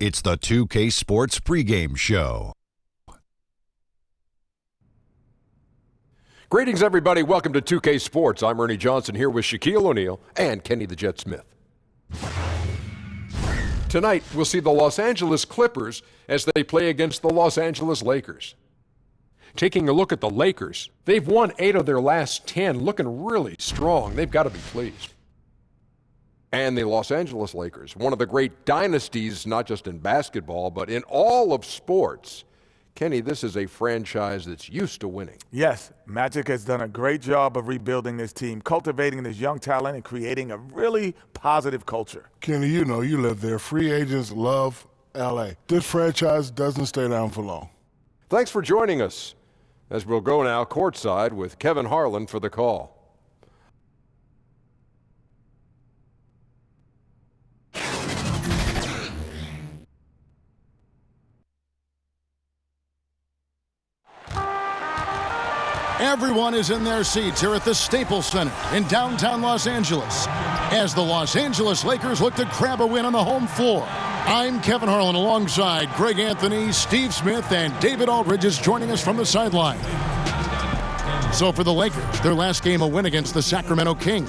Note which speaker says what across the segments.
Speaker 1: It's the 2K Sports pregame show.
Speaker 2: Greetings, everybody. Welcome to 2K Sports. I'm Ernie Johnson here with Shaquille O'Neal and Kenny the Jet Smith. Tonight, we'll see the Los Angeles Clippers as they play against the Los Angeles Lakers. Taking a look at the Lakers, they've won 8 of their last 10, looking really strong. They've got to be pleased. And the Los Angeles Lakers, one of the great dynasties, not just in basketball, but in all of sports. Kenny, this is a franchise that's used to winning.
Speaker 3: Yes, Magic has done a great job of rebuilding this team, cultivating this young talent and creating a really positive culture.
Speaker 4: Kenny, you know you live there. Free agents love L.A. This franchise doesn't stay down for long.
Speaker 2: Thanks for joining us as we'll go now courtside with Kevin Harlan for the call.
Speaker 5: Everyone is in their seats here at the Staples Center in downtown Los Angeles as the Los Angeles Lakers look to grab a win on the home floor. I'm Kevin Harlan alongside Greg Anthony, Steve Smith, and David Aldridge is joining us from the sideline. So for the Lakers, their last game a win against the Sacramento Kings.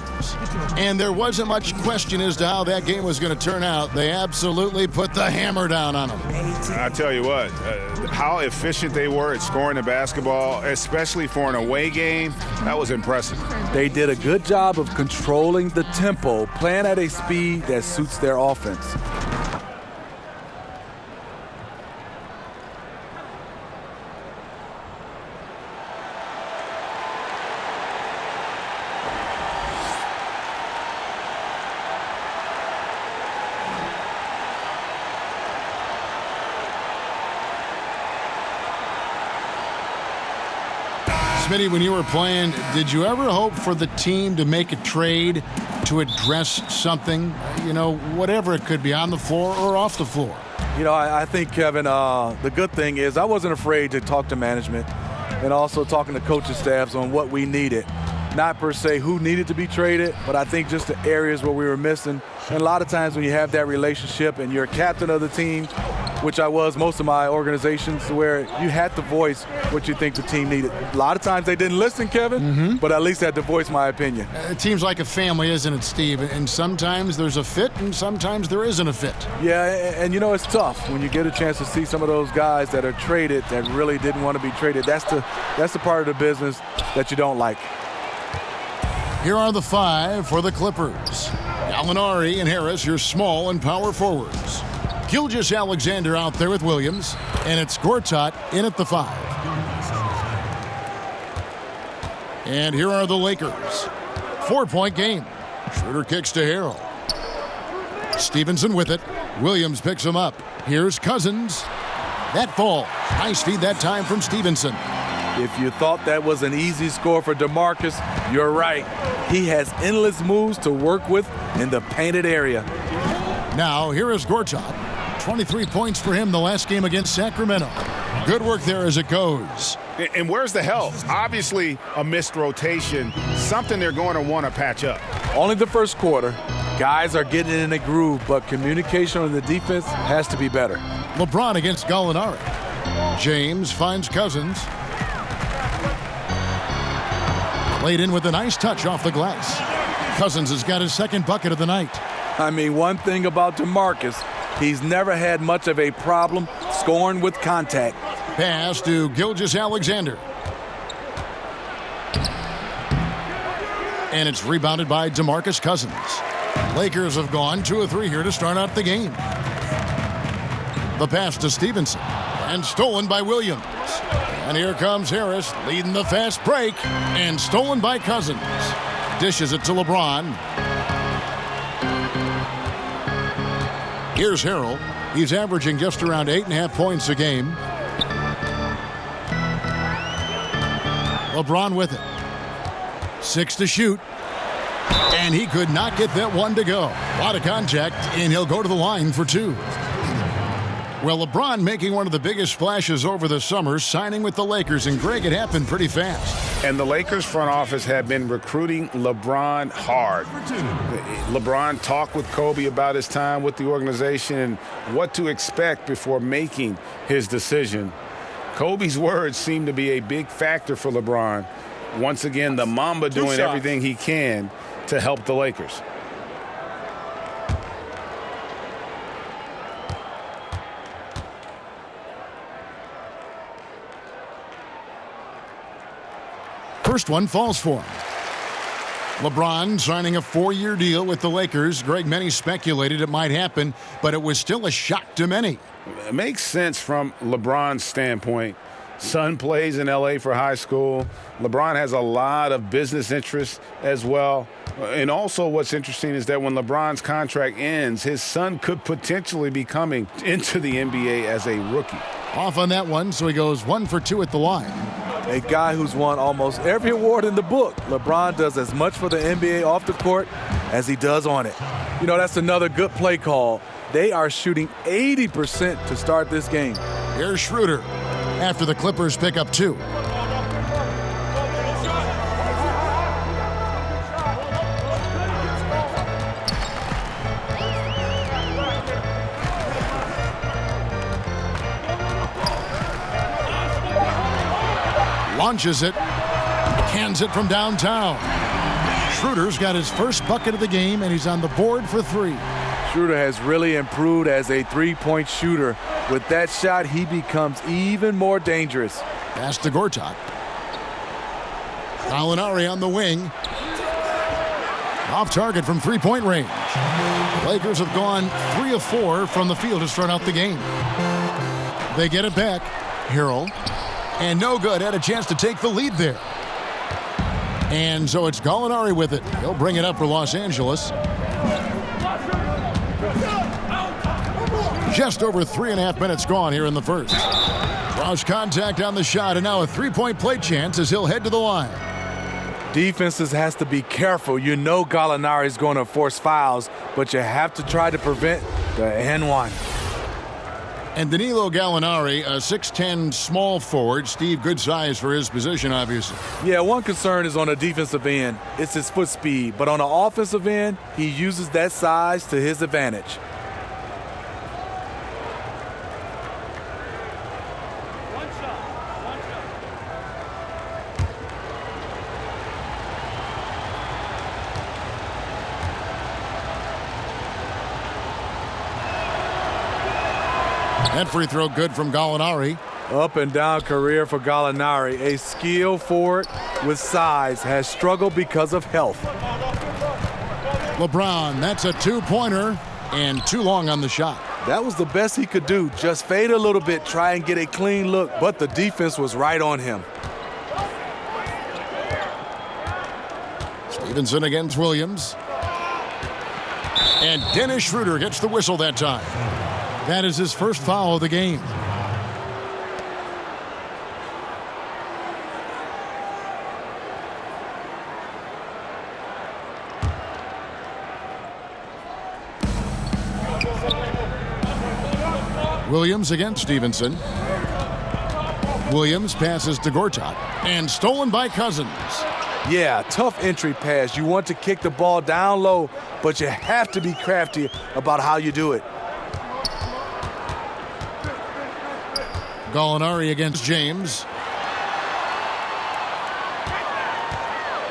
Speaker 5: And there wasn't much question as to how that game was going to turn out. They absolutely put the hammer down on them.
Speaker 6: I tell you what, how efficient they were at scoring the basketball, especially for an away game, that was impressive.
Speaker 7: They did a good job of controlling the tempo, playing at a speed that suits their offense.
Speaker 5: Smitty, when you were playing, did you ever hope for the team to make a trade to address something, whatever it could be, on the floor or off the floor?
Speaker 7: I think, Kevin, the good thing is I wasn't afraid to talk to management and also talking to coaching staffs on what we needed. Not per se who needed to be traded, but I think just the areas where we were missing. And a lot of times when you have that relationship and you're captain of the team, which I was most of my organizations, where you had to voice what you think the team needed. A lot of times they didn't listen, Kevin, but at least I had to voice my opinion.
Speaker 5: It seems like a family, isn't it, Steve? And sometimes there's a fit and sometimes there isn't a fit.
Speaker 7: Yeah, and it's tough when you get a chance to see some of those guys that are traded that really didn't want to be traded. That's the part of the business that you don't like.
Speaker 5: Here are the 5 for the Clippers. Gallinari and Harris, your small and power forwards. Gilgeous-Alexander out there with Williams, and it's Gortat in at the 5. And here are the Lakers. 4-point game. Schroeder kicks to Harrell. Stevenson with it. Williams picks him up. Here's Cousins. That falls. Nice feed that time from Stevenson.
Speaker 7: If you thought that was an easy score for DeMarcus, you're right. He has endless moves to work with in the painted area.
Speaker 5: Now, here is Gortat. 23 points for him the last game against Sacramento. Good work there as it goes.
Speaker 6: And where's the help? Obviously, a missed rotation, something they're going to want to patch up.
Speaker 7: Only the first quarter. Guys are getting in a groove, but communication on the defense has to be better.
Speaker 5: LeBron against Gallinari. James finds Cousins. Played in with a nice touch off the glass. Cousins has got his second bucket of the night.
Speaker 7: I mean, one thing about DeMarcus, he's never had much of a problem scoring with contact.
Speaker 5: Pass to Gilgeous-Alexander. And it's rebounded by DeMarcus Cousins. Lakers have gone 2 of 3 here to start out the game. The pass to Stevenson. And stolen by Williams. And here comes Harris leading the fast break. And stolen by Cousins. Dishes it to LeBron. Here's Harrell. He's averaging just around 8.5 points a game. LeBron with it. 6 to shoot. And he could not get that one to go. A lot of contact, and he'll go to the line for 2. Well, LeBron making one of the biggest splashes over the summer, signing with the Lakers. And, Greg, it happened pretty fast.
Speaker 6: And the Lakers front office have been recruiting LeBron hard. LeBron talked with Kobe about his time with the organization and what to expect before making his decision. Kobe's words seem to be a big factor for LeBron. Once again, the Mamba doing everything he can to help the Lakers.
Speaker 5: First one falls for him. LeBron signing a 4-year deal with the Lakers. Greg, many speculated it might happen, but it was still a shock to many.
Speaker 6: It makes sense from LeBron's standpoint. Son plays in L.A. for high school. LeBron has a lot of business interests as well. And also what's interesting is that when LeBron's contract ends, his son could potentially be coming into the NBA as a rookie.
Speaker 5: Off on that one, so he goes 1 for 2 at the line.
Speaker 7: A guy who's won almost every award in the book. LeBron does as much for the NBA off the court as he does on it. You know, that's another good play call. They are shooting 80% to start this game.
Speaker 5: Here's Schroeder after the Clippers pick up 2. Launches it, cans it from downtown. Schroeder's got his first bucket of the game, and he's on the board for 3.
Speaker 7: Schroeder has really improved as a three-point shooter. With that shot, he becomes even more dangerous.
Speaker 5: Pass to Gortat. Gallinari on the wing. Off target from three-point range. The Lakers have gone 3 of 4 from the field to start out the game. They get it back. Harrell. And no good. Had a chance to take the lead there. And so it's Gallinari with it. He'll bring it up for Los Angeles. Just over 3.5 minutes gone here in the first. Draws contact on the shot, and now a 3-point play chance as he'll head to the line.
Speaker 7: Defenses has to be careful. You know Gallinari is going to force fouls, but you have to try to prevent the N1.
Speaker 5: And Danilo Gallinari, a 6'10 small forward. Steve, good size for his position, obviously.
Speaker 7: Yeah, one concern is on the defensive end. It's his foot speed. But on the offensive end, he uses that size to his advantage.
Speaker 5: That free throw good from Gallinari.
Speaker 7: Up and down career for Gallinari. A skilled forward with size has struggled because of health.
Speaker 5: LeBron, that's a 2-pointer and too long on the shot.
Speaker 7: That was the best he could do. Just fade a little bit, try and get a clean look, but the defense was right on him.
Speaker 5: Stevenson against Williams. And Dennis Schroeder gets the whistle that time. That is his first foul of the game. Williams against Stevenson. Williams passes to Gortat. And stolen by Cousins.
Speaker 7: Yeah, tough entry pass. You want to kick the ball down low, but you have to be crafty about how you do it.
Speaker 5: Gallinari against James.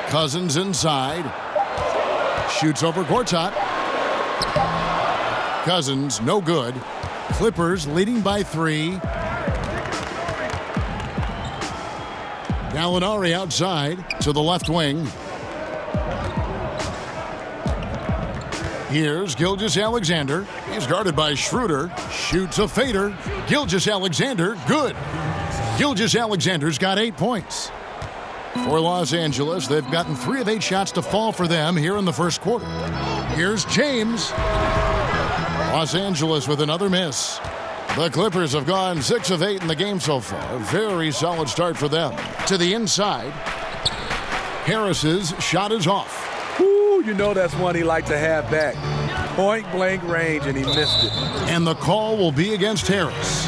Speaker 5: Cousins inside. Shoots over Gortat. Cousins, no good. Clippers leading by 3. Gallinari outside to the left wing. Here's Gilgeous-Alexander. He's guarded by Schroeder. Shoots a fader. Gilgeous-Alexander, good. Gilgeous-Alexander's got 8 points. For Los Angeles, they've gotten 3 of 8 shots to fall for them here in the first quarter. Here's James. Los Angeles with another miss. The Clippers have gone 6 of 8 in the game so far. A very solid start for them. To the inside. Harris's shot is off.
Speaker 7: Ooh, you know that's one he liked to have back. point-blank range, and he missed it.
Speaker 5: And the call will be against Harris.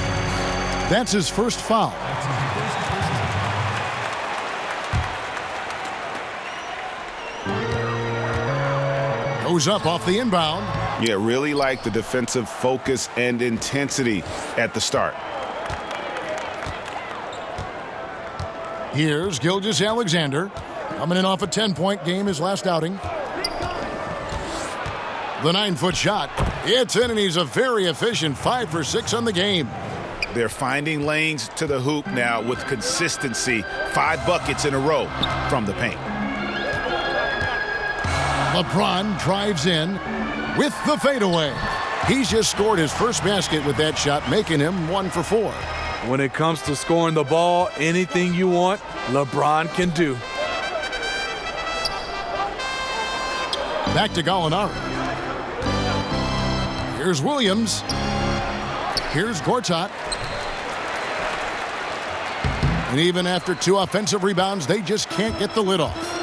Speaker 5: That's his first foul. Goes up off the inbound.
Speaker 6: Yeah, really like the defensive focus and intensity at the start.
Speaker 5: Here's Gilgeous-Alexander, coming in off a 10-point game his last outing. The 9-foot shot. It's in, and he's a very efficient 5 for 6 on the game.
Speaker 6: They're finding lanes to the hoop now with consistency. 5 buckets in a row from the paint.
Speaker 5: LeBron drives in with the fadeaway. He's just scored his first basket with that shot, making him 1 for 4.
Speaker 7: When it comes to scoring the ball, anything you want, LeBron can do.
Speaker 5: Back to Gallinari. Here's Williams. Here's Gortat. And even after 2 offensive rebounds, they just can't get the lid off.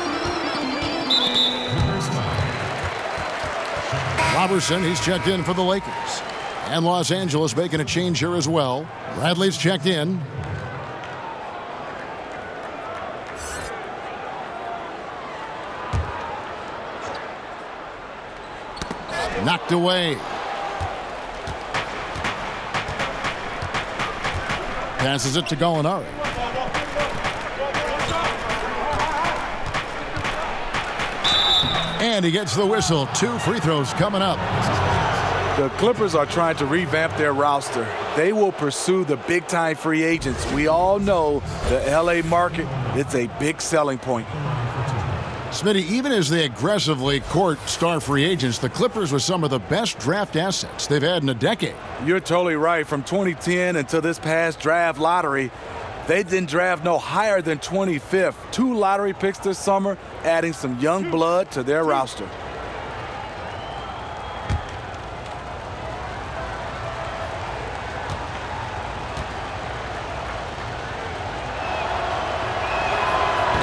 Speaker 5: Robertson, he's checked in for the Lakers. And Los Angeles making a change here as well. Bradley's checked in. Knocked away. Passes it to Gallinari. And he gets the whistle. 2 free throws coming up.
Speaker 7: The Clippers are trying to revamp their roster. They will pursue the big-time free agents. We all know the L.A. market, it's a big selling point.
Speaker 5: Smitty, even as they aggressively court star free agents, the Clippers were some of the best draft assets they've had in a decade.
Speaker 7: You're totally right. From 2010 until this past draft lottery, they didn't draft no higher than 25th. 2 lottery picks this summer, adding some young blood to their roster.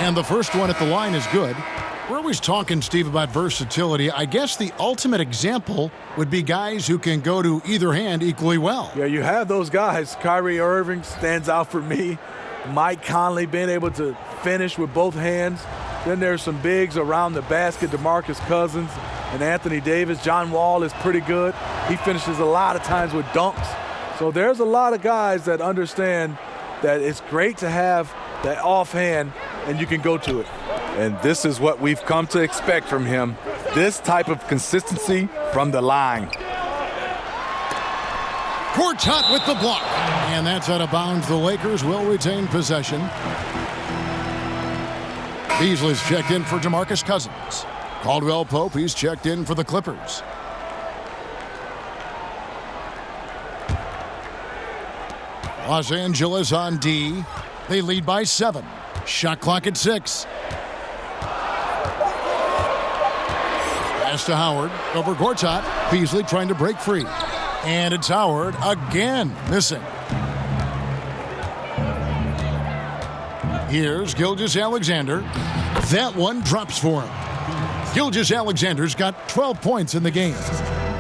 Speaker 5: And the first one at the line is good. We're always talking, Steve, about versatility. I guess the ultimate example would be guys who can go to either hand equally well.
Speaker 7: Yeah, you have those guys. Kyrie Irving stands out for me. Mike Conley being able to finish with both hands. Then there's some bigs around the basket, DeMarcus Cousins and Anthony Davis. John Wall is pretty good. He finishes a lot of times with dunks. So there's a lot of guys that understand that it's great to have that offhand and you can go to it. And this is what we've come to expect from him. This type of consistency from the line.
Speaker 5: Gortat with the block. And that's out of bounds. The Lakers will retain possession. Beasley's checked in for DeMarcus Cousins. Caldwell Pope, he's checked in for the Clippers. Los Angeles on D. They lead by 7. Shot clock at 6. Pass to Howard over Gortat. Beasley trying to break free. And it's Howard again missing. Here's Gilgeous-Alexander. That one drops for him. Gilgeous-Alexander's got 12 points in the game.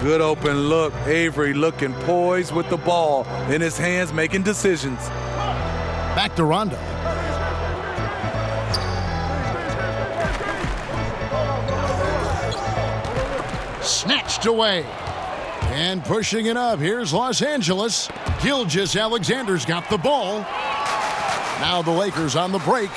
Speaker 7: Good open look. Avery looking poised with the ball in his hands, making decisions.
Speaker 5: Back to Rondo. Snatched away. And pushing it up. Here's Los Angeles. Gilgeous-Alexander's got the ball. Now the Lakers on the break.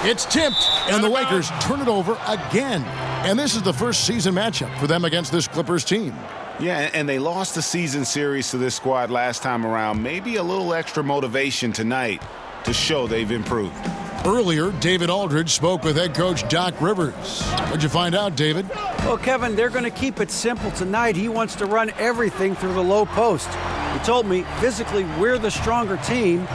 Speaker 5: It's tipped, and the Lakers turn it over again. And this is the first season matchup for them against this Clippers team.
Speaker 6: Yeah, and they lost the season series to this squad last time around. Maybe a little extra motivation tonight to show they've improved.
Speaker 5: Earlier, David Aldridge spoke with head coach Doc Rivers. What'd you find out, David?
Speaker 8: Well, Kevin, they're going to keep it simple tonight. He wants to run everything through the low post. He told me, physically, we're the stronger team.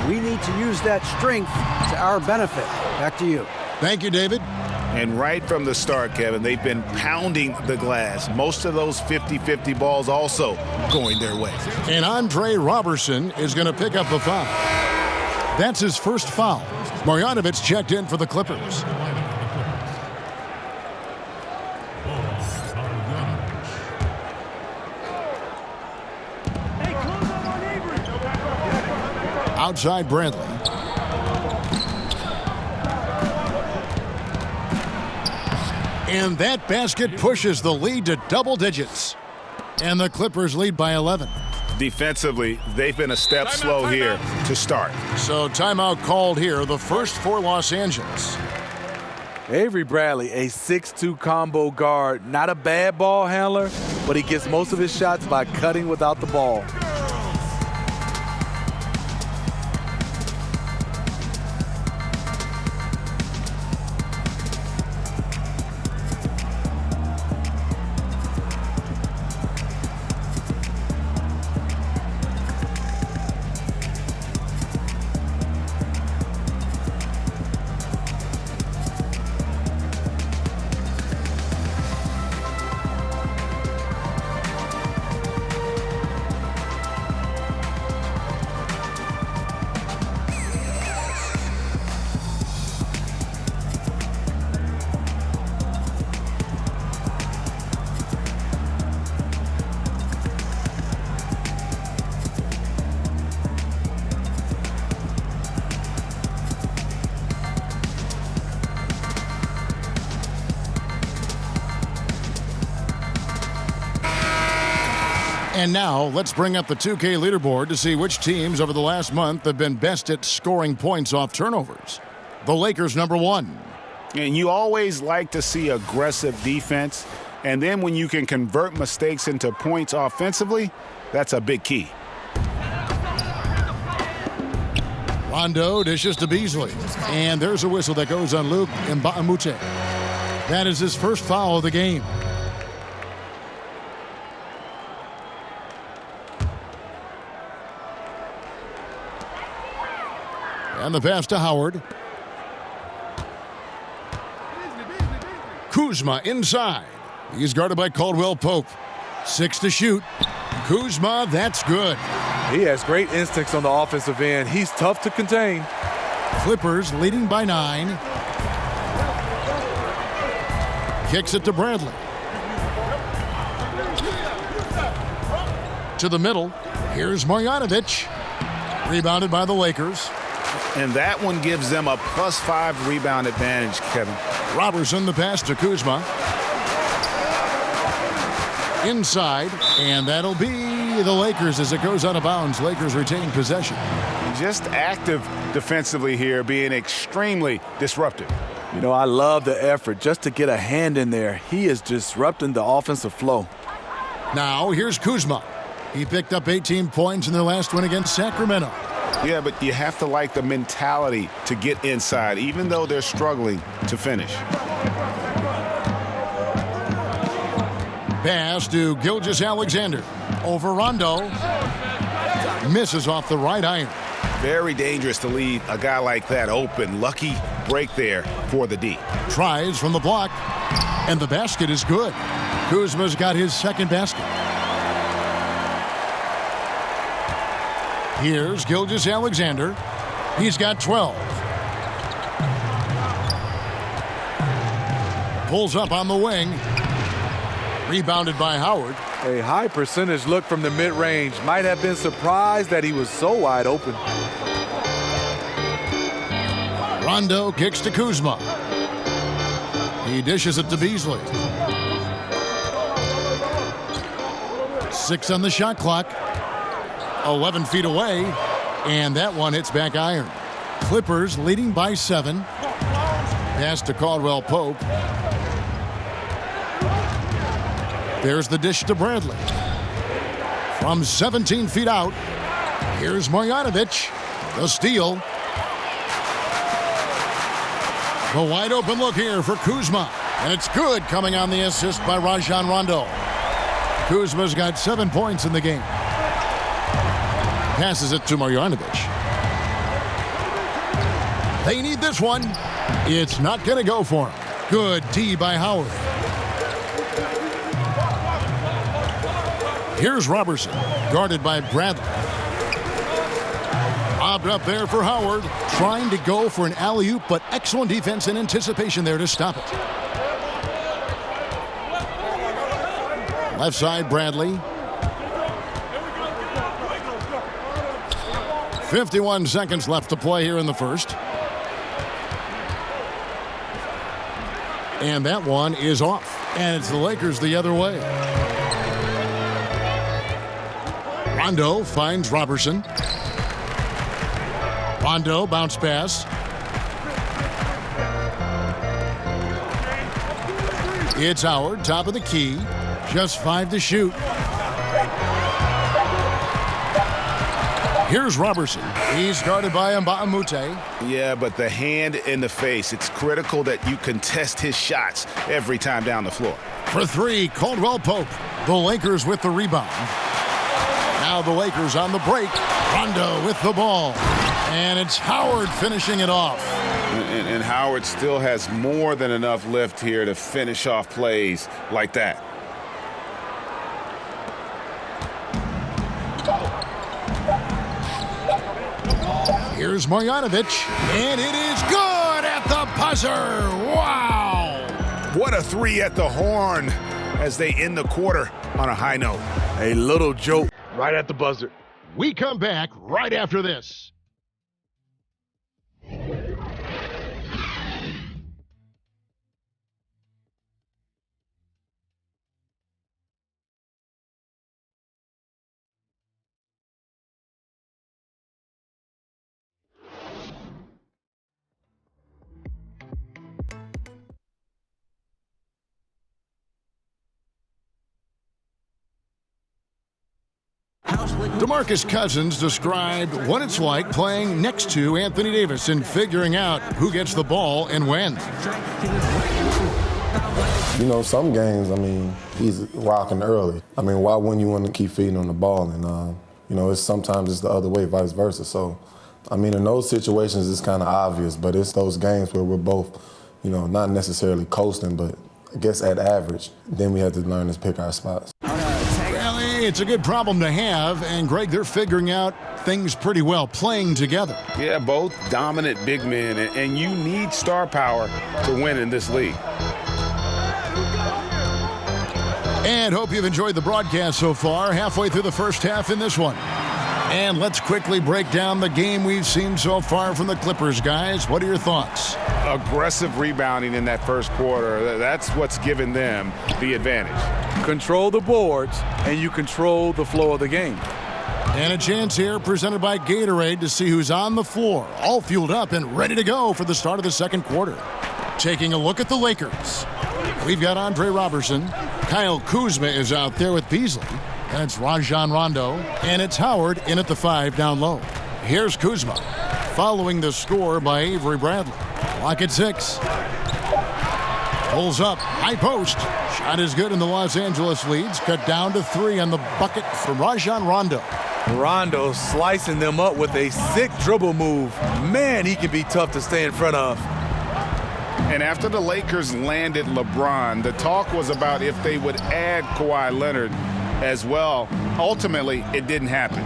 Speaker 8: We need to use that strength to our benefit. Back to you.
Speaker 5: Thank you, David.
Speaker 6: And right from the start, Kevin, they've been pounding the glass. Most of those 50-50 balls also going their way.
Speaker 5: And Andre Robertson is going to pick up a foul. That's his first foul. Marjanovic checked in for the Clippers. Outside Bradley. And that basket pushes the lead to double digits. And the Clippers lead by 11.
Speaker 6: Defensively, they've been a step slow here to start.
Speaker 5: So timeout called here, the first for Los Angeles.
Speaker 7: Avery Bradley, a 6'2" combo guard. Not a bad ball handler, but he gets most of his shots by cutting without the ball.
Speaker 5: And now, let's bring up the 2K leaderboard to see which teams over the last month have been best at scoring points off turnovers. The Lakers, number 1.
Speaker 6: And you always like to see aggressive defense. And then when you can convert mistakes into points offensively, that's a big key.
Speaker 5: Rondo dishes to Beasley. And there's a whistle that goes on Luke Mbamute. That is his first foul of the game. And the pass to Howard. Kuzma inside. He's guarded by Caldwell Pope. 6 to shoot. Kuzma, that's good.
Speaker 7: He has great instincts on the offensive end. He's tough to contain.
Speaker 5: Clippers leading by 9. Kicks it to Bradley. To the middle. Here's Marjanovic. Rebounded by the Lakers.
Speaker 6: And that one gives them a +5 rebound advantage, Kevin.
Speaker 5: Robertson the pass to Kuzma. Inside, and that'll be the Lakers as it goes out of bounds. Lakers retain possession.
Speaker 6: Just active defensively here, being extremely disruptive.
Speaker 7: You know, I love the effort just to get a hand in there. He is disrupting the offensive flow.
Speaker 5: Now, here's Kuzma. He picked up 18 points in their last win against Sacramento.
Speaker 6: Yeah, but you have to like the mentality to get inside, even though they're struggling to finish.
Speaker 5: Pass to Gilgeous-Alexander. Over Rondo. Misses off the right iron.
Speaker 6: Very dangerous to leave a guy like that open. Lucky break there for the D.
Speaker 5: Tries from the block. And the basket is good. Kuzma's got his second basket. Here's Gilgeous-Alexander. He's got 12. Pulls up on the wing. Rebounded by Howard.
Speaker 7: A high percentage look from the mid-range. Might have been surprised that he was so wide open.
Speaker 5: Rondo kicks to Kuzma. He dishes it to Beasley. 6 on the shot clock. 11 feet away, and that one hits back iron. Clippers leading by 7. Pass to Caldwell Pope. There's the dish to Bradley. From 17 feet out, here's Marjanovic. The steal. The wide open look here for Kuzma, and it's good coming on the assist by Rajon Rondo. Kuzma's got 7 points in the game. Passes it to Marjanovic. They need this one. It's not going to go for him. Good D by Howard. Here's Robertson, guarded by Bradley. Bobbed up there for Howard, trying to go for an alley-oop, but excellent defense and anticipation there to stop it. Left side, Bradley. 51 seconds left to play here in the first. And that one is off. And it's the Lakers the other way. Rondo finds Robertson. Rondo bounce pass. It's Howard, top of the key. Just 5 to shoot. Here's Robertson. He's guarded by Mbah a Moute.
Speaker 6: Yeah, but the hand in the face, it's critical that you contest his shots every time down the floor.
Speaker 5: For 3, Caldwell Pope. The Lakers with the rebound. Now the Lakers on the break. Rondo with the ball. And it's Howard finishing it off.
Speaker 6: And Howard still has more than enough lift here to finish off plays like that.
Speaker 5: Here's Marjanovic, and it is good at the buzzer. Wow!
Speaker 6: What a 3 at the horn as they end the quarter on a high note.
Speaker 7: A little joke right at the buzzer.
Speaker 5: We come back right after this. DeMarcus Cousins described what it's like playing next to Anthony Davis and figuring out who gets the ball and when.
Speaker 9: You know, some games, I mean, he's rocking early. I mean, why wouldn't you want to keep feeding on the ball? And, you know, sometimes it's the other way, vice versa. So, I mean, in those situations, it's kind of obvious, but it's those games where we're both, you know, not necessarily coasting, but I guess at average. Then we have to learn to pick our spots.
Speaker 5: It's a good problem to have, and Greg, they're figuring out things pretty well, playing together.
Speaker 6: Yeah, both dominant big men, and you need star power to win in this league.
Speaker 5: And hope you've enjoyed the broadcast so far, halfway through the first half in this one. And let's quickly break down the game we've seen so far from the Clippers, guys. What are your thoughts?
Speaker 6: Aggressive rebounding in that first quarter. That's what's given them the advantage.
Speaker 7: Control the boards, and you control the flow of the game.
Speaker 5: And a chance here presented by Gatorade to see who's on the floor, all fueled up and ready to go for the start of the second quarter. Taking a look at the Lakers. We've got Andre Robertson. Kyle Kuzma is out there with Beasley. And it's Rajon Rondo. And it's Howard in at the 5 down low. Here's Kuzma. Following the score by Avery Bradley. Clock at 6. Pulls up. High post. Shot is good, and the Los Angeles leads. Cut down to 3 on the bucket for Rajon Rondo.
Speaker 7: Rondo slicing them up with a sick dribble move. Man, he can be tough to stay in front of.
Speaker 6: And after the Lakers landed LeBron, the talk was about if they would add Kawhi Leonard as well. Ultimately, it didn't happen.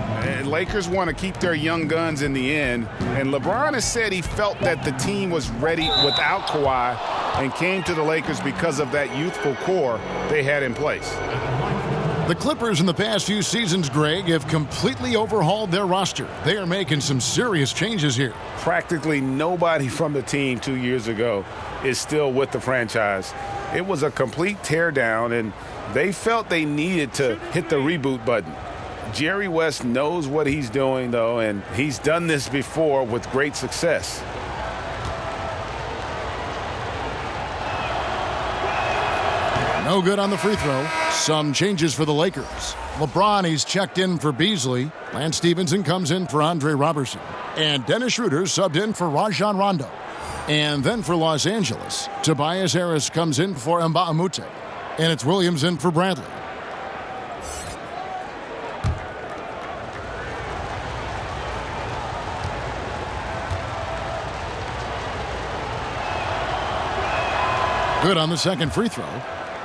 Speaker 6: Lakers want to keep their young guns in the end, and LeBron has said he felt that the team was ready without Kawhi and came to the Lakers because of that youthful core they had in place.
Speaker 5: The Clippers in the past few seasons, Greg, have completely overhauled their roster. They are making some serious changes here.
Speaker 6: Practically nobody from the team 2 years ago is still with the franchise. It was a complete teardown, and they felt they needed to hit the reboot button. Jerry West knows what he's doing, though, and he's done this before with great success.
Speaker 5: No good on the free throw. Some changes for the Lakers. LeBron, he's checked in for Beasley. Lance Stevenson comes in for Andre Robertson. And Dennis Schroeder subbed in for Rajon Rondo. And then for Los Angeles, Tobias Harris comes in for Mbah a Moute. And it's Williams in for Bradley. Good on the second free throw.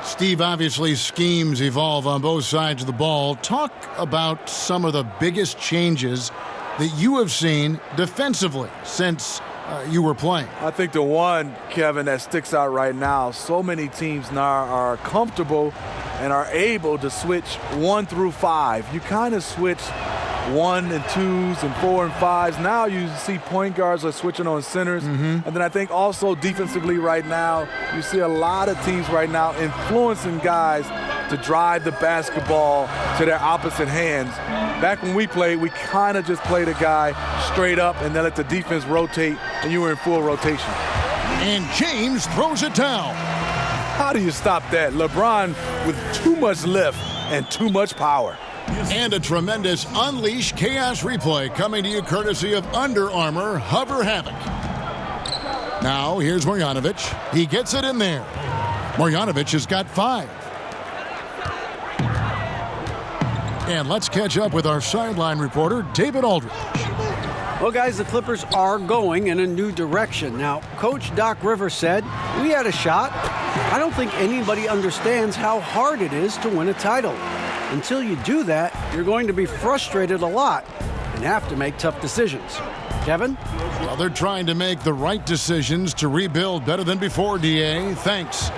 Speaker 5: Steve, obviously schemes evolve on both sides of the ball. Talk about some of the biggest changes that you have seen defensively since you were playing.
Speaker 7: I think the one, Kevin, that sticks out right now, so many teams now are comfortable and are able to switch 1 through 5. You kind of switch 1 and 2s and 4 and 5s. Now you see point guards are switching on centers. And then I think also defensively right now, you see a lot of teams right now influencing guys to drive the basketball to their opposite hands. Back when we played, we kind of just played a guy straight up and then let the defense rotate, and you were in full rotation.
Speaker 5: And James throws it down.
Speaker 7: How do you stop that? LeBron with too much lift and too much power.
Speaker 5: And a tremendous Unleash Chaos replay coming to you courtesy of Under Armour Hover Havoc. Now here's Marjanovic. He gets it in there. Marjanovic has got 5. And let's catch up with our sideline reporter, David Aldridge.
Speaker 8: Well, guys, the Clippers are going in a new direction. Now, Coach Doc Rivers said, we had a shot. I don't think anybody understands how hard it is to win a title. Until you do that, you're going to be frustrated a lot and have to make tough decisions. Kevin?
Speaker 5: Well, they're trying to make the right decisions to rebuild better than before, D.A. Thanks.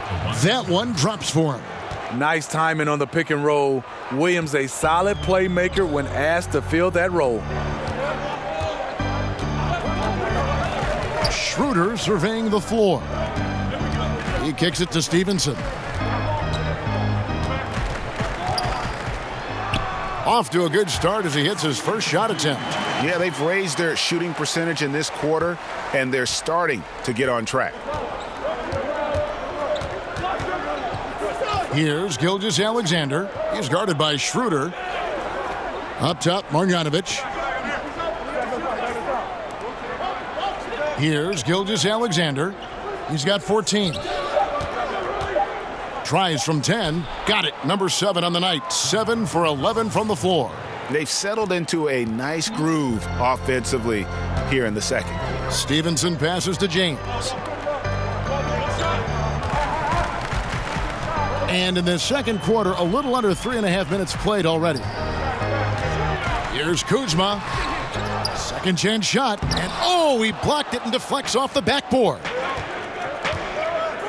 Speaker 5: That one drops for him.
Speaker 7: Nice timing on the pick and roll. Williams a solid playmaker when asked to fill that role.
Speaker 5: Schroeder surveying the floor. He kicks it to Stevenson. Off to a good start as he hits his first shot attempt.
Speaker 6: Yeah, they've raised their shooting percentage in this quarter, and they're starting to get on track.
Speaker 5: Here's Gilgeous-Alexander. He's guarded by Schroeder. Up top, Marjanovic. Here's Gilgeous-Alexander. He's got 14. Tries from 10. Got it. Number 7 on the night. 7 for 11 from the floor.
Speaker 6: They've settled into a nice groove offensively here in the second.
Speaker 5: Stevenson passes to James. And in the second quarter, a little under 3.5 minutes played already. Here's Kuzma. Second chance shot. And he blocked it and deflects off the backboard.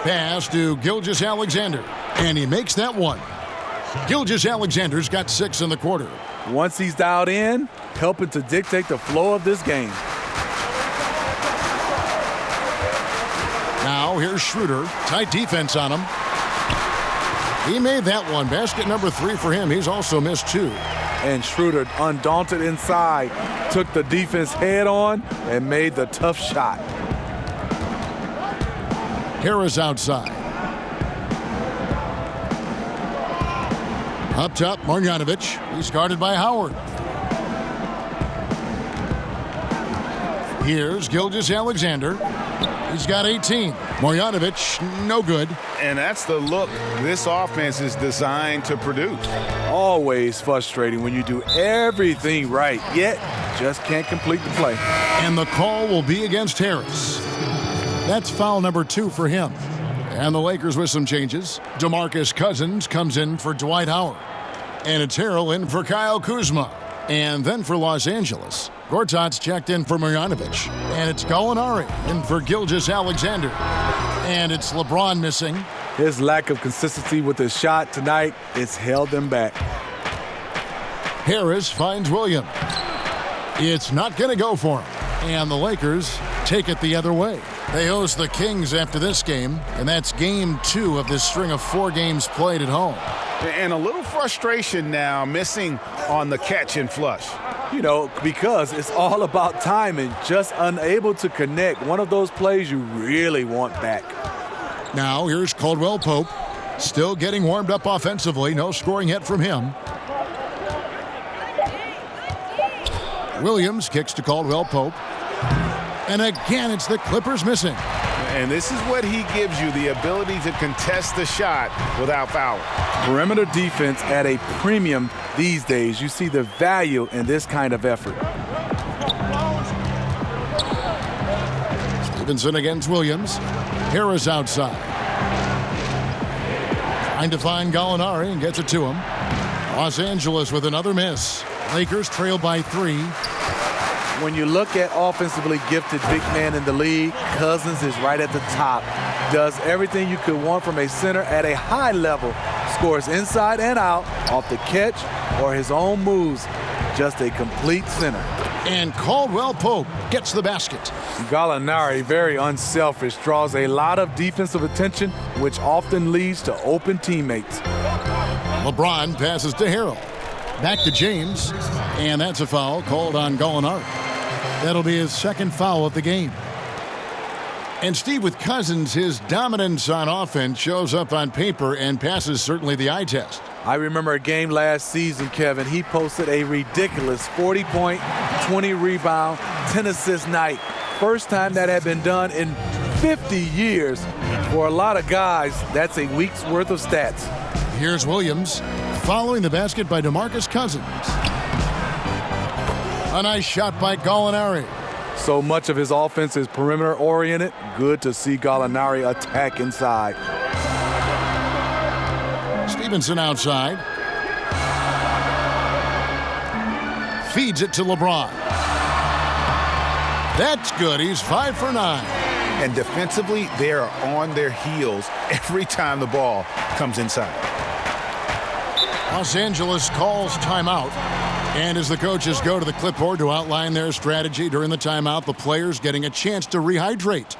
Speaker 5: Pass to Gilgeous-Alexander. And he makes that one. Gilgeous-Alexander's got 6 in the quarter.
Speaker 7: Once he's dialed in, helping to dictate the flow of this game.
Speaker 5: Now here's Schroeder. Tight defense on him. He made that one. Basket number 3 for him. He's also missed 2.
Speaker 7: And Schroeder, undaunted inside, took the defense head on and made the tough shot.
Speaker 5: Harris outside. Up top, Marjanovic. He's guarded by Howard. Here's Gilgeous-Alexander. He's got 18. Marjanovic, no good.
Speaker 6: And that's the look this offense is designed to produce.
Speaker 7: Always frustrating when you do everything right, yet just can't complete the play.
Speaker 5: And the call will be against Harris. That's foul number 2 for him. And the Lakers with some changes. DeMarcus Cousins comes in for Dwight Howard. And it's Harrell in for Kyle Kuzma. And then for Los Angeles, Gortat's checked in for Marjanovic. And it's Gallinari in for Gilgeous-Alexander. And it's LeBron missing.
Speaker 7: His lack of consistency with his shot tonight, it's held them back.
Speaker 5: Harris finds Williams. It's not going to go for him. And the Lakers take it the other way. They host the Kings after this game, and that's game 2 of this string of 4 games played at home.
Speaker 6: And a little frustration now, missing on the catch and flush.
Speaker 7: You know, because it's all about timing, just unable to connect. One of those plays you really want back.
Speaker 5: Now here's Caldwell Pope, still getting warmed up offensively. No scoring yet from him. Williams kicks to Caldwell Pope. And again, it's the Clippers missing.
Speaker 6: And this is what he gives you, the ability to contest the shot without fouling.
Speaker 7: Perimeter defense at a premium these days. You see the value in this kind of effort.
Speaker 5: Stevenson against Williams. Harris outside. Trying to find Gallinari and gets it to him. Los Angeles with another miss. Lakers trail by 3.
Speaker 7: When you look at offensively gifted big man in the league, Cousins is right at the top. Does everything you could want from a center at a high level. Scores inside and out, off the catch or his own moves. just a complete center.
Speaker 5: And Caldwell Pope gets the basket.
Speaker 7: Gallinari, very unselfish, draws a lot of defensive attention, which often leads to open teammates.
Speaker 5: LeBron passes to Harrell. Back to James, and that's a foul called on Gallinari. That'll be his second foul of the game. And Steve, with Cousins, his dominance on offense shows up on paper and passes certainly the eye test.
Speaker 7: I remember a game last season, Kevin. He posted a ridiculous 40-point, 20-rebound, 10-assist night. First time that had been done in 50 years. For a lot of guys, that's a week's worth of stats.
Speaker 5: Here's Williams following the basket by DeMarcus Cousins. A nice shot by Gallinari.
Speaker 7: So much of his offense is perimeter-oriented. Good to see Gallinari attack inside.
Speaker 5: Stevenson outside. Feeds it to LeBron. That's good. He's 5 for 9.
Speaker 6: And defensively, they are on their heels every time the ball comes inside.
Speaker 5: Los Angeles calls timeout. And as the coaches go to the clipboard to outline their strategy during the timeout, the players getting a chance to rehydrate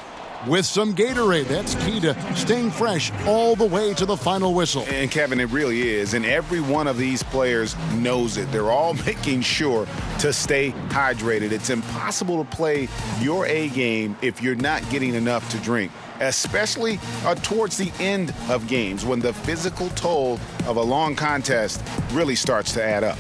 Speaker 5: with some Gatorade. That's key to staying fresh all the way to the final whistle.
Speaker 6: And Kevin, it really is. And every one of these players knows it. They're all making sure to stay hydrated. It's impossible to play your A game if you're not getting enough to drink, especially towards the end of games when the physical toll of a long contest really starts to add up.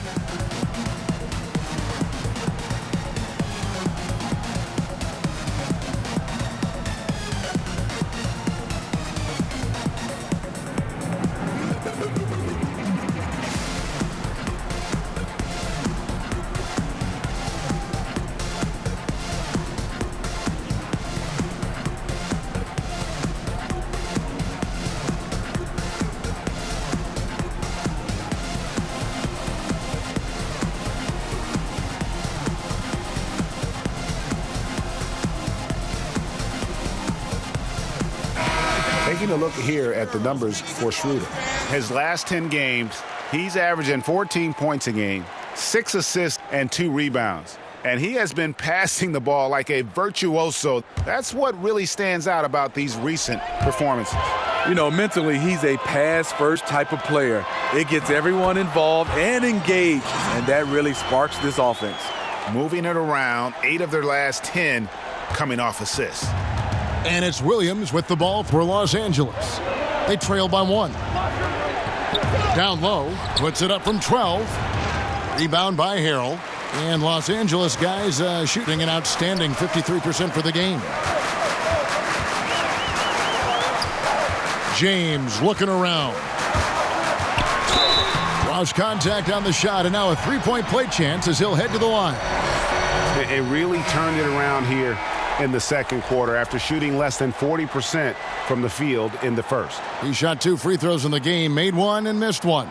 Speaker 6: Taking a look here at the numbers for Schroeder. His last 10 games, he's averaging 14 points a game, 6 assists, and 2 rebounds. And he has been passing the ball like a virtuoso. That's what really stands out about these recent performances.
Speaker 7: You know, mentally, he's a pass-first type of player. It gets everyone involved and engaged, and that really sparks this offense.
Speaker 6: Moving it around, 8 of their last 10 coming off assists.
Speaker 5: And it's Williams with the ball for Los Angeles. They trail by 1. Down low, puts it up from 12. Rebound by Harrell. And Los Angeles guys shooting an outstanding 53% for the game. James looking around. Lost contact on the shot, and now a three-point play chance as he'll head to the line.
Speaker 6: It really turned it around here in the second quarter after shooting less than 40% from the field in the first.
Speaker 5: He shot 2 free throws in the game, made 1 and missed 1.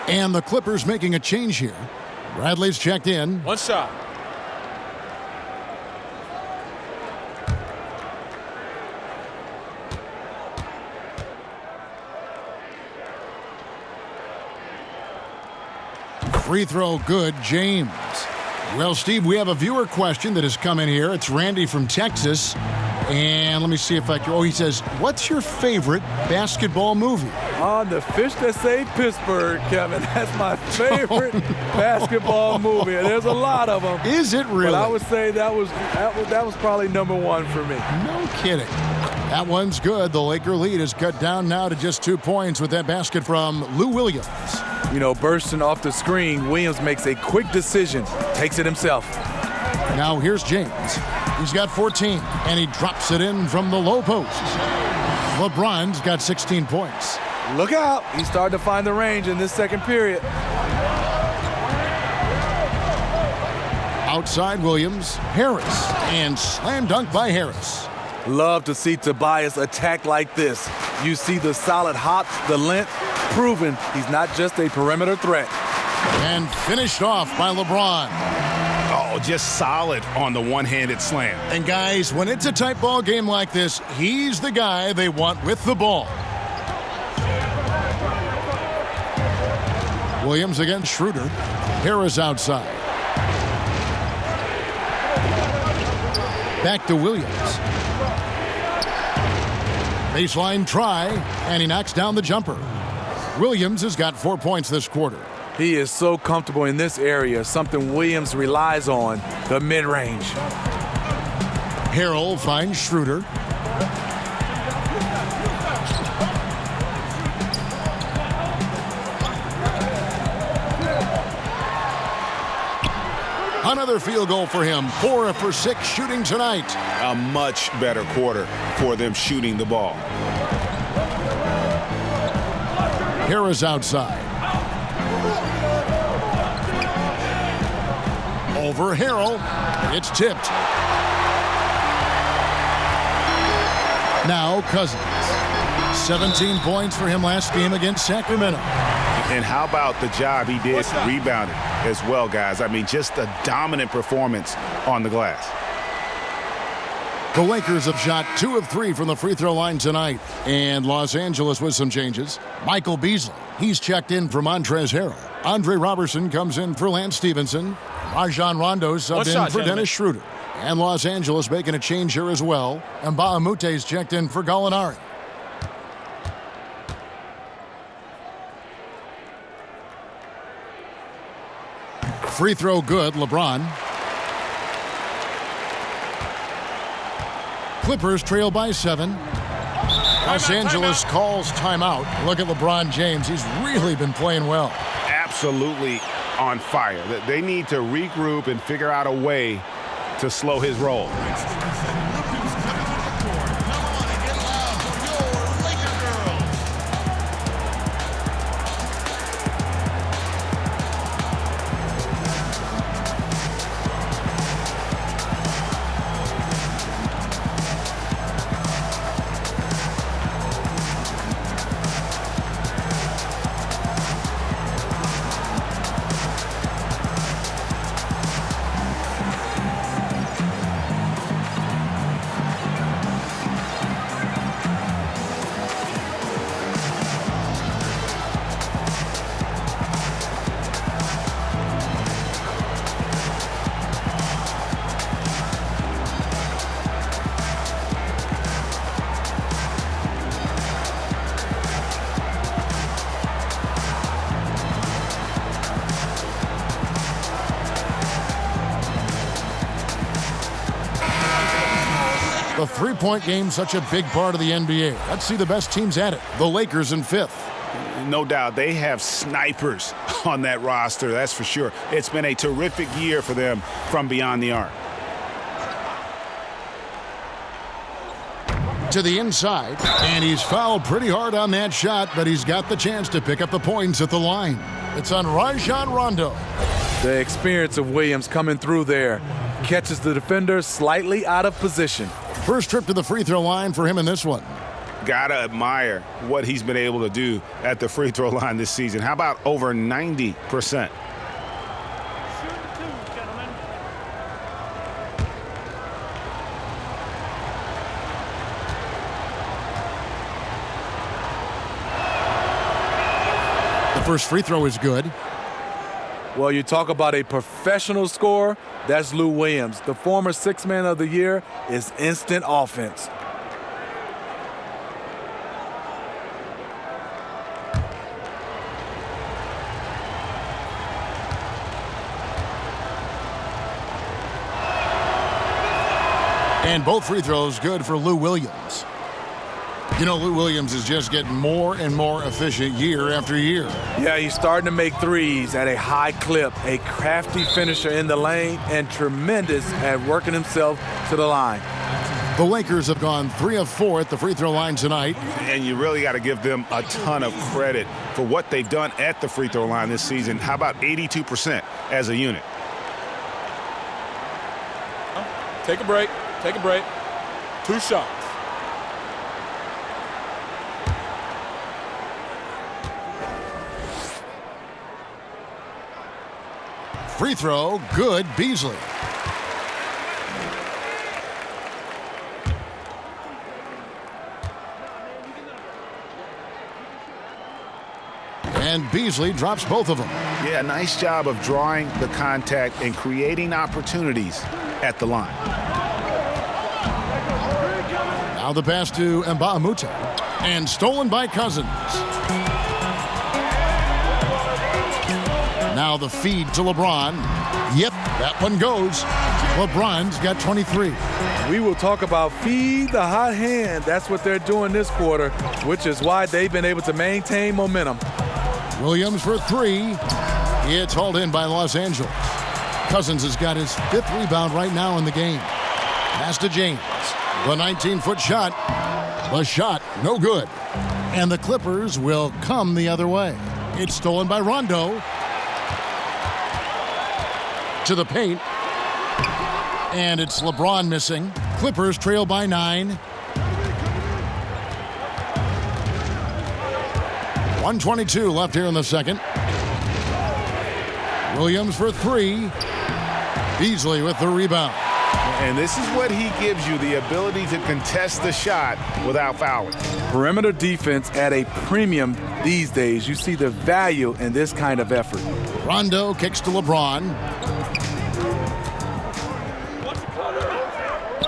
Speaker 5: And the Clippers making a change here. Bradley's checked in.
Speaker 10: 1 shot.
Speaker 5: Free throw good, James. Well, Steve, we have a viewer question that has come in here. It's Randy from Texas. And let me see if I can. Oh, he says, what's your favorite basketball movie?
Speaker 7: The Fish That Saved Pittsburgh, Kevin. That's my favorite basketball movie. And there's a lot of them.
Speaker 5: Is it really?
Speaker 7: But I would say that was probably number 1 for me.
Speaker 5: No kidding. That one's good. The Laker lead is cut down now to just 2 points with that basket from Lou Williams.
Speaker 7: You know, bursting off the screen, Williams makes a quick decision, takes it himself.
Speaker 5: Now here's James. He's got 14, and he drops it in from the low post. LeBron's got 16 points.
Speaker 7: Look out. He's starting to find the range in this second period.
Speaker 5: Outside Williams, Harris, and slam dunk by Harris.
Speaker 7: Love to see Tobias attack like this. You see the solid hops, the length, proving he's not just a perimeter threat.
Speaker 5: And finished off by LeBron.
Speaker 6: Oh, just solid on the one-handed slam.
Speaker 5: And guys, when it's a tight ball game like this, he's the guy they want with the ball. Williams against Schroeder. Harris outside. Back to Williams. Baseline try, and he knocks down the jumper. Williams has got 4 points this quarter.
Speaker 7: He is so comfortable in this area, something Williams relies on, the mid-range.
Speaker 5: Harrell finds Schroeder. Another field goal for him. 4 for 6 shooting tonight.
Speaker 6: A much better quarter for them shooting the ball.
Speaker 5: Harris outside. Over Harrell. It's tipped. Now Cousins. 17 points for him last game against Sacramento.
Speaker 6: And how about the job he did rebounding as well, guys? I mean, just a dominant performance on the glass.
Speaker 5: The Lakers have shot 2 of 3 from the free throw line tonight. And Los Angeles with some changes. Michael Beasley, he's checked in for Montrezl Harrell. Andre Robertson comes in for Lance Stevenson. Rajon Rondo subbed in for Dennis Schroeder. And Los Angeles making a change here as well. And Baamute's checked in for Gallinari. Free throw good, LeBron. Clippers trail by 7. Los Angeles calls timeout. Look at LeBron James. He's really been playing well.
Speaker 6: Absolutely on fire. They need to regroup and figure out a way to slow his roll.
Speaker 5: The three-point game, such a big part of the NBA. Let's see the best teams at it. The Lakers in 5th.
Speaker 6: No doubt, they have snipers on that roster, that's for sure. It's been a terrific year for them from beyond the arc.
Speaker 5: To the inside, and he's fouled pretty hard on that shot, but he's got the chance to pick up the points at the line. It's on Rajon Rondo.
Speaker 7: The experience of Williams coming through there. Catches the defender slightly out of position.
Speaker 5: First trip to the free throw line for him in this one.
Speaker 6: Gotta admire what he's been able to do at the free throw line this season. How about over 90%?
Speaker 5: The first free throw is good.
Speaker 7: Well, you talk about a professional scorer, that's Lou Williams. The former Sixth Man of the Year is instant offense.
Speaker 5: And both free throws good for Lou Williams. You know, Lou Williams is just getting more and more efficient year after year.
Speaker 7: Yeah, he's starting to make threes at a high clip, a crafty finisher in the lane, and tremendous at working himself to the line.
Speaker 5: The Lakers have gone 3 of 4 at the free throw line tonight.
Speaker 6: And you really got to give them a ton of credit for what they've done at the free throw line this season. How about 82% as a unit?
Speaker 10: Take a break. Take a break. 2 shots.
Speaker 5: Free throw, good, Beasley. And Beasley drops both of them.
Speaker 6: Yeah, nice job of drawing the contact and creating opportunities at the line.
Speaker 5: Now the pass to Mbamute. And stolen by Cousins. Now the feed to LeBron. Yep, that one goes. LeBron's got 23.
Speaker 7: We will talk about feed the hot hand. That's what they're doing this quarter, which is why they've been able to maintain momentum.
Speaker 5: Williams for three. It's hauled in by Los Angeles. Cousins has got his 5th rebound right now in the game. Pass to James. The 19-foot shot. The shot, no good. And the Clippers will come the other way. It's stolen by Rondo. To the paint. And it's LeBron missing. Clippers trail by 9. 1:22 left here in the second. Williams for three. Beasley with the rebound.
Speaker 6: And this is what he gives you, the ability to contest the shot without fouling.
Speaker 7: Perimeter defense at a premium these days. You see the value in this kind of effort.
Speaker 5: Rondo kicks to LeBron.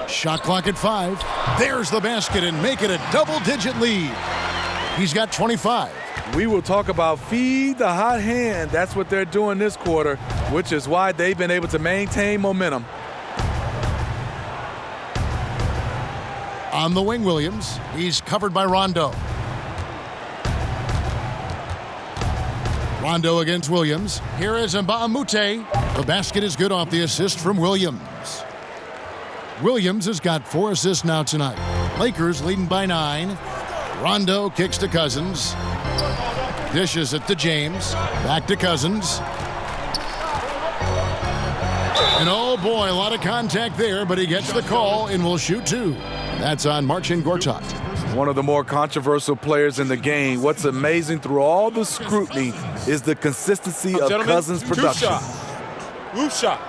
Speaker 5: Shot clock at 5. There's the basket and make it a double-digit lead. He's got 25.
Speaker 7: We will talk about feed the hot hand. That's what they're doing this quarter, which is why they've been able to maintain momentum.
Speaker 5: On the wing, Williams. He's covered by Rondo. Rondo against Williams. Here is Mbamute. The basket is good off the assist from Williams. Williams has got 4 assists now tonight. Lakers leading by 9. Rondo kicks to Cousins. Dishes it to James. Back to Cousins. And oh boy, a lot of contact there, but he gets the call and will shoot 2. That's on Marcin Gortat.
Speaker 7: One of the more controversial players in the game. What's amazing through all the scrutiny is the consistency of Cousins' production.
Speaker 10: Roof shots.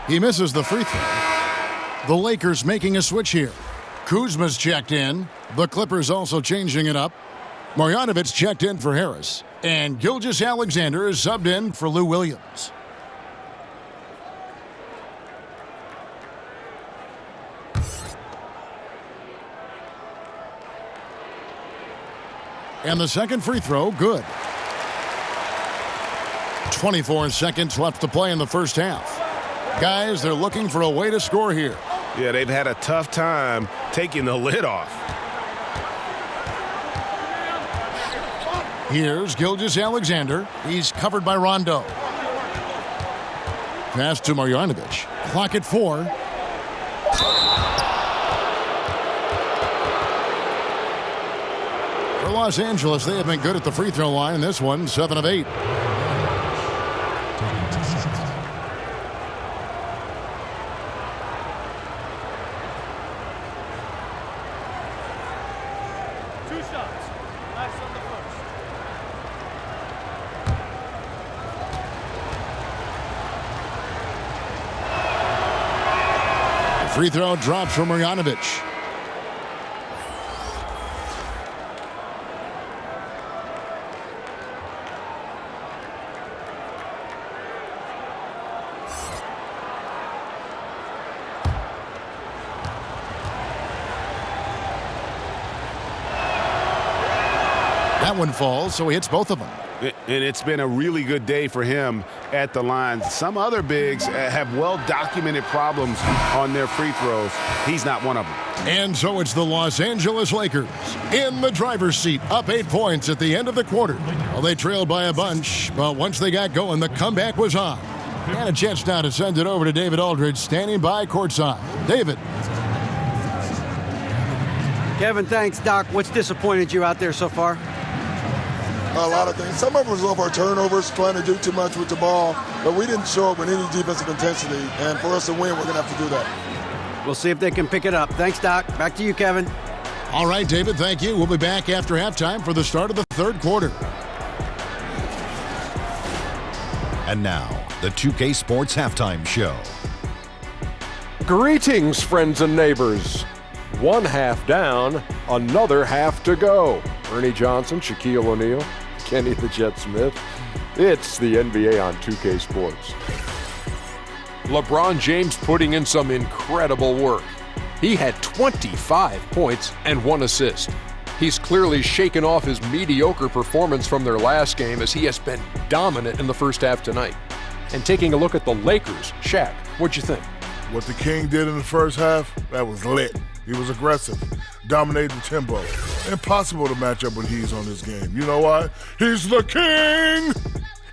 Speaker 5: He misses the free throw. The Lakers making a switch here. Kuzma's checked in. The Clippers also changing it up. Marjanovic checked in for Harris. And Gilgeous-Alexander is subbed in for Lou Williams. And the second free throw, good. 24 seconds left to play in the first half. Guys, they're looking for a way to score here.
Speaker 6: Yeah, they've had a tough time taking the lid off.
Speaker 5: Here's Gilgeous-Alexander. He's covered by Rondo. Pass to Marjanovic. Clock at 4. For Los Angeles, they have been good at the free throw line. This one, 7 of 8. Free throw drops from Marjanovic. That one falls, so he hits both of them.
Speaker 6: And it's been a really good day for him at the line. Some other bigs have well-documented problems on their free throws. He's not one of them.
Speaker 5: And so it's the Los Angeles Lakers in the driver's seat, up 8 points at the end of the quarter. Well, they trailed by a bunch, but once they got going, the comeback was on. And a chance now to send it over to David Aldridge, standing by courtside. David.
Speaker 8: Kevin, thanks. Doc, what's disappointed you out there so far?
Speaker 11: A lot of things. Some of it was off our turnovers, trying to do too much with the ball, but we didn't show up with any defensive intensity. And for us to win, we're going to have to do that.
Speaker 8: We'll see if they can pick it up. Thanks, Doc. Back to you, Kevin.
Speaker 5: All right, David, thank you. We'll be back after halftime for the start of the third quarter.
Speaker 1: And now, the 2K Sports Halftime Show.
Speaker 2: Greetings, friends and neighbors. One half down, another half to go. Ernie Johnson, Shaquille O'Neal, Kenny the Jet Smith. It's the NBA on 2K Sports. LeBron James putting in some incredible work. He had 25 points and 1 assist. He's clearly shaken off his mediocre performance from their last game as he has been dominant in the first half tonight. And taking a look at the Lakers, Shaq, what'd you think?
Speaker 4: What the King did in the first half, that was lit. He was aggressive, dominating the tempo. Impossible to match up with He's on this game. You know why? He's the King!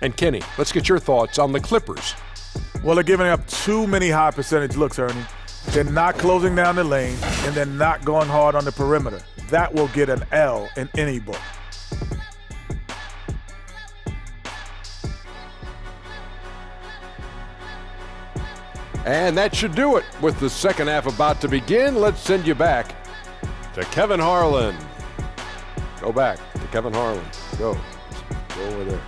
Speaker 2: And Kenny, let's get your thoughts on the Clippers.
Speaker 3: Well, they're giving up too many high percentage looks, Ernie. They're not closing down the lane, and they're not going hard on the perimeter. That will get an L in any book.
Speaker 2: And that should do it. With the second half about to begin, let's send you back to Kevin Harlan. Go back to Kevin Harlan. Go over there.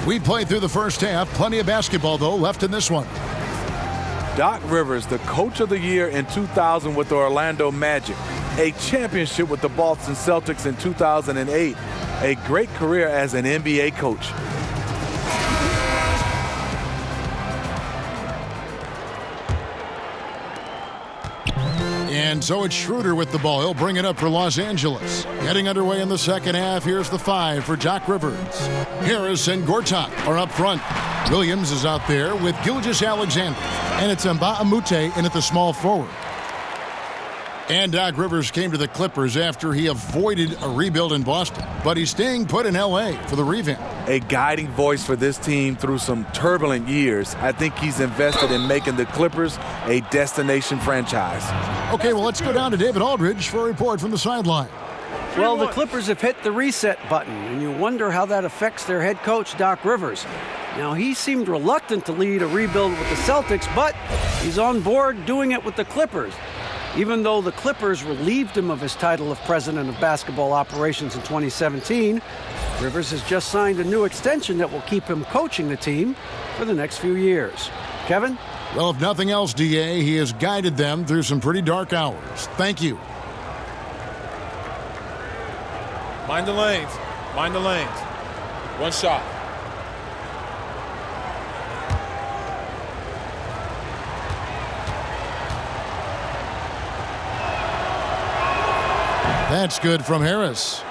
Speaker 5: We played through the first half. Plenty of basketball, though, left in this one.
Speaker 7: Doc Rivers, the coach of the year in 2000 with the Orlando Magic, a championship with the Boston Celtics in 2008, a great career as an NBA coach.
Speaker 5: And so it's Schroeder with the ball. He'll bring it up for Los Angeles. Getting underway in the second half. Here's the 5 for Doc Rivers. Harris and Gortat are up front. Williams is out there with Gilgeous-Alexander. And it's Mbah a Moute in at the small forward. And Doc Rivers came to the Clippers after he avoided a rebuild in Boston. But he's staying put in L.A. for the revamp.
Speaker 7: A guiding voice for this team through some turbulent years. I think he's invested in making the Clippers a destination franchise.
Speaker 5: Okay, well, let's go down to David Aldridge for a report from the sideline.
Speaker 8: Well, the Clippers have hit the reset button, and you wonder how that affects their head coach, Doc Rivers. Now, he seemed reluctant to lead a rebuild with the Celtics, but he's on board doing it with the Clippers. Even though the Clippers relieved him of his title of president of basketball operations in 2017, Rivers has just signed a new extension that will keep him coaching the team for the next few years. Kevin?
Speaker 5: Well, if nothing else, D.A., he has guided them through some pretty dark hours. Thank you.
Speaker 10: Mind the lanes. Mind the lanes. One shot.
Speaker 5: That's good from Harris.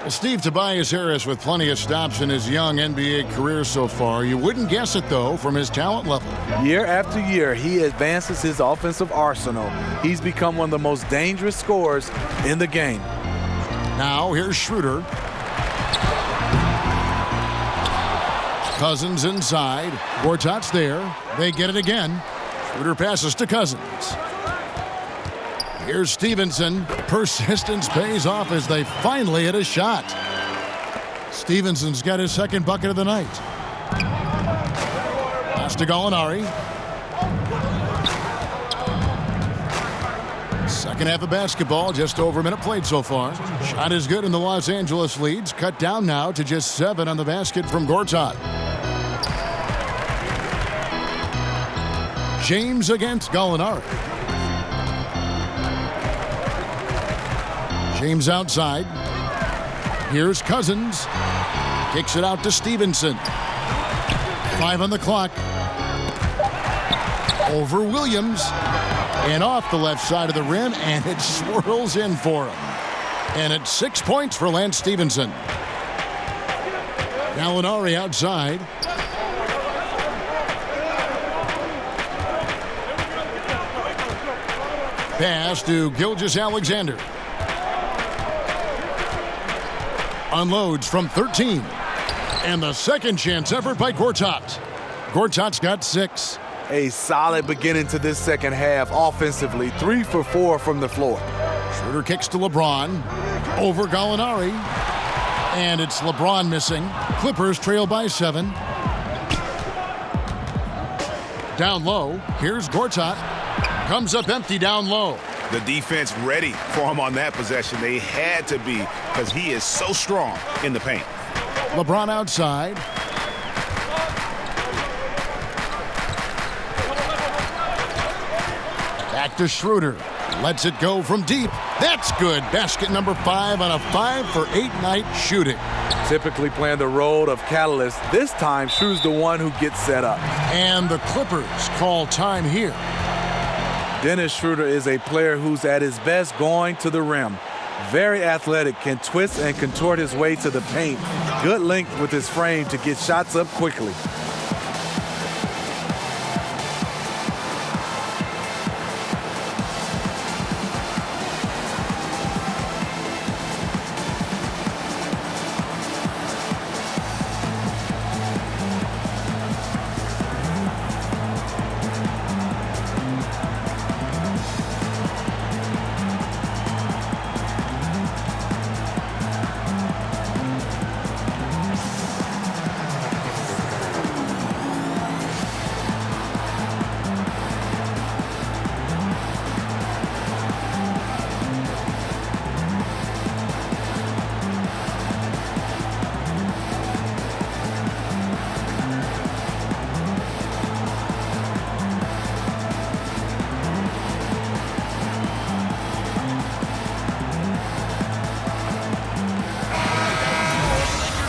Speaker 5: Steve Tobias Harris with plenty of stops in his young NBA career so far. You wouldn't guess it, though, from his talent level.
Speaker 7: Year after year, he advances his offensive arsenal. He's become one of the most dangerous scorers in the game.
Speaker 5: Now, here's Schroeder. Cousins inside. Gortat's there. They get it again. Schroeder passes to Cousins. Here's Stevenson. Persistence pays off as they finally hit a shot. Stevenson's got his second bucket of the night. Pass to Gallinari. Second half of basketball, just over a minute played so far. Shot is good and the Los Angeles leads. Cut down now to just 7 on the basket from Gortat. James against Gallinari. James outside. Here's Cousins. Kicks it out to Stevenson. 5 on the clock. Over Williams. And off the left side of the rim, and it swirls in for him. And it's 6 points for Lance Stevenson. Gallinari outside. Pass to Gilgeous-Alexander. Unloads from 13. And the second chance effort by Gortat. Gortat's got 6.
Speaker 7: A solid beginning to this second half offensively. 3 for 4 from the floor.
Speaker 5: Schroeder kicks to LeBron. Over Gallinari. And it's LeBron missing. Clippers trail by 7. Down low. Here's Gortat. Comes up empty down low.
Speaker 6: The defense ready for him on that possession. They had to be because he is so strong in the paint.
Speaker 5: LeBron outside. Back to Schroeder. Lets it go from deep. That's good. Basket number 5 on a 5-for-8 night shooting.
Speaker 7: Typically playing the role of catalyst. This time, Schroeder's the one who gets set up.
Speaker 5: And the Clippers call time here.
Speaker 7: Dennis Schroeder is a player who's at his best going to the rim. Very athletic, can twist and contort his way to the paint. Good length with his frame to get shots up quickly.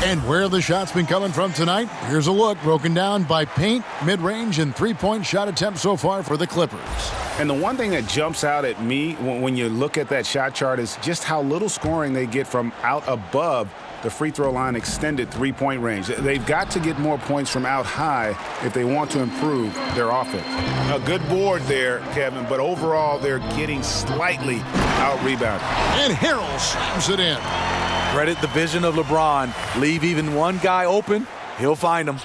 Speaker 5: And where the shots been coming from tonight? Here's a look broken down by paint, mid-range, and three-point shot attempts so far for the Clippers.
Speaker 6: And the one thing that jumps out at me when you look at that shot chart is just how little scoring they get from out above the free throw line extended three-point range. They've got to get more points from out high if they want to improve their offense. A good board there, Kevin, but overall they're getting slightly out-rebounded.
Speaker 5: And Harrell slams it in.
Speaker 7: Credit the vision of LeBron. Leave even one guy open, he'll find him.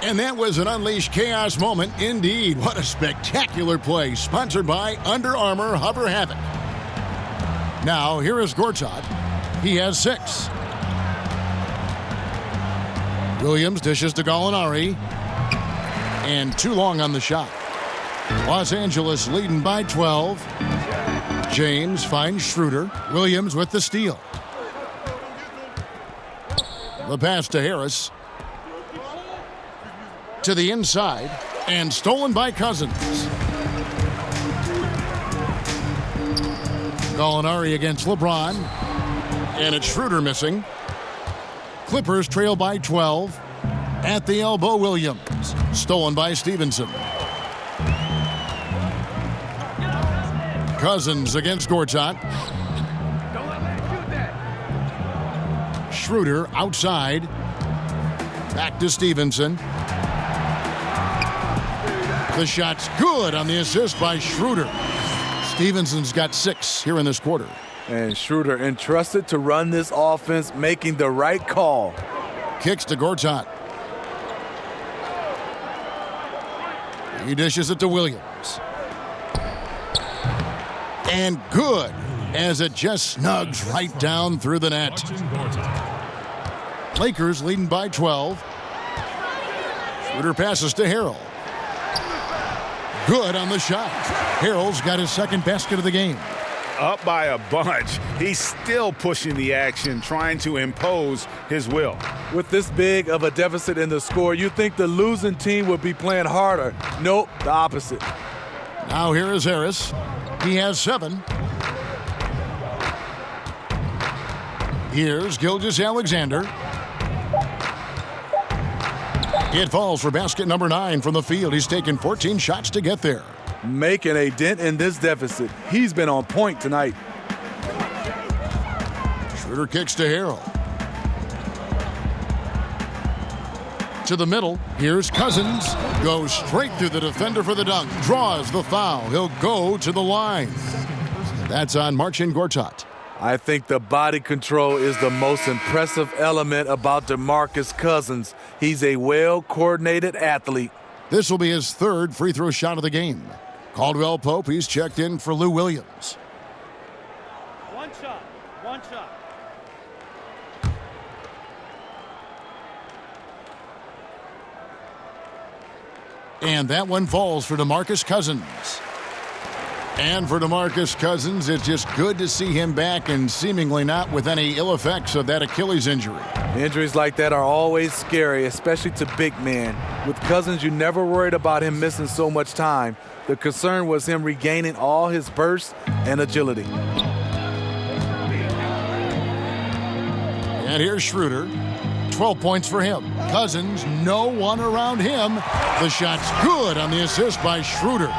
Speaker 5: And that was an unleashed chaos moment indeed. What a spectacular play, sponsored by Under Armour Hover Havoc. Now, here is Gortat. He has 6. Williams dishes to Gallinari. And too long on the shot. Los Angeles leading by 12. James finds Schroeder. Williams with the steal. The pass to Harris. To the inside. And stolen by Cousins. Gallinari against LeBron. And it's Schroeder missing. Clippers trail by 12. At the elbow, Williams. Stolen by Stevenson. Cousins against Gortat. Schroeder outside. Back to Stevenson. The shot's good on the assist by Schroeder. Stevenson's got 6 here in this quarter.
Speaker 7: And Schroeder entrusted to run this offense, making the right call.
Speaker 5: Kicks to Gortat. He dishes it to Williams. And good, as it just snugs right down through the net. Lakers leading by 12. Schroeder passes to Harrell. Good on the shot. Harrell's got his second basket of the game.
Speaker 6: Up by a bunch. He's still pushing the action, trying to impose his will.
Speaker 7: With this big of a deficit in the score, you'd think the losing team would be playing harder. Nope, the opposite.
Speaker 5: Now here is Harris. He has 7. Here's Gilgeous-Alexander. It falls for basket number 9 from the field. He's taken 14 shots to get there.
Speaker 7: Making a dent in this deficit. He's been on point tonight.
Speaker 5: Schroeder kicks to Harrell. To the middle. Here's Cousins. Goes straight through the defender for the dunk. Draws the foul. He'll go to the line. That's on Marcin Gortat.
Speaker 7: I think the body control is the most impressive element about DeMarcus Cousins. He's a well-coordinated athlete.
Speaker 5: This will be his 3rd free throw shot of the game. Caldwell Pope, he's checked in for Lou Williams.
Speaker 12: One shot.
Speaker 5: And that one falls for DeMarcus Cousins. And for DeMarcus Cousins, it's just good to see him back and seemingly not with any ill effects of that Achilles injury.
Speaker 7: Injuries like that are always scary, especially to big men. With Cousins, you never worried about him missing so much time. The concern was him regaining all his burst and agility.
Speaker 5: And here's Schroeder. 12 points for him. Cousins, no one around him. The shot's good on the assist by Schroeder.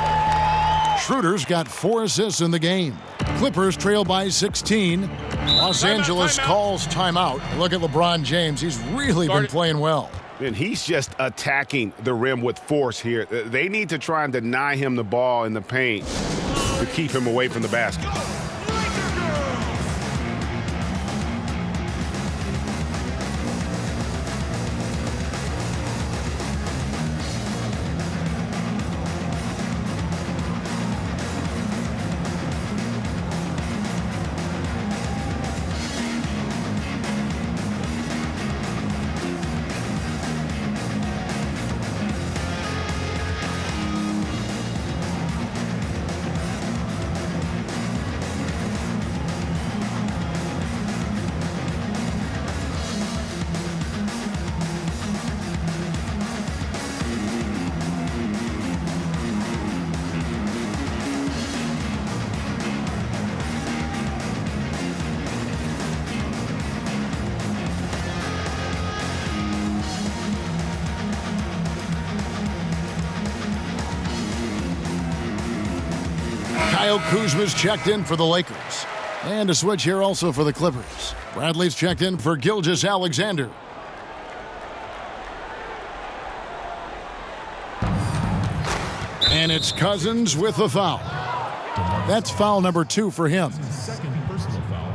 Speaker 5: Schroeder's got 4 assists in the game. Clippers trail by 16. Los Angeles calls timeout. Look at LeBron James. He's really been playing well.
Speaker 6: And he's just attacking the rim with force here. They need to try and deny him the ball in the paint to keep him away from the basket.
Speaker 5: Kyle Kuzma's checked in for the Lakers. And a switch here also for the Clippers. Bradley's checked in for Gilgeous-Alexander. And it's Cousins with a foul. That's foul number 2 for him.
Speaker 13: Second personal foul.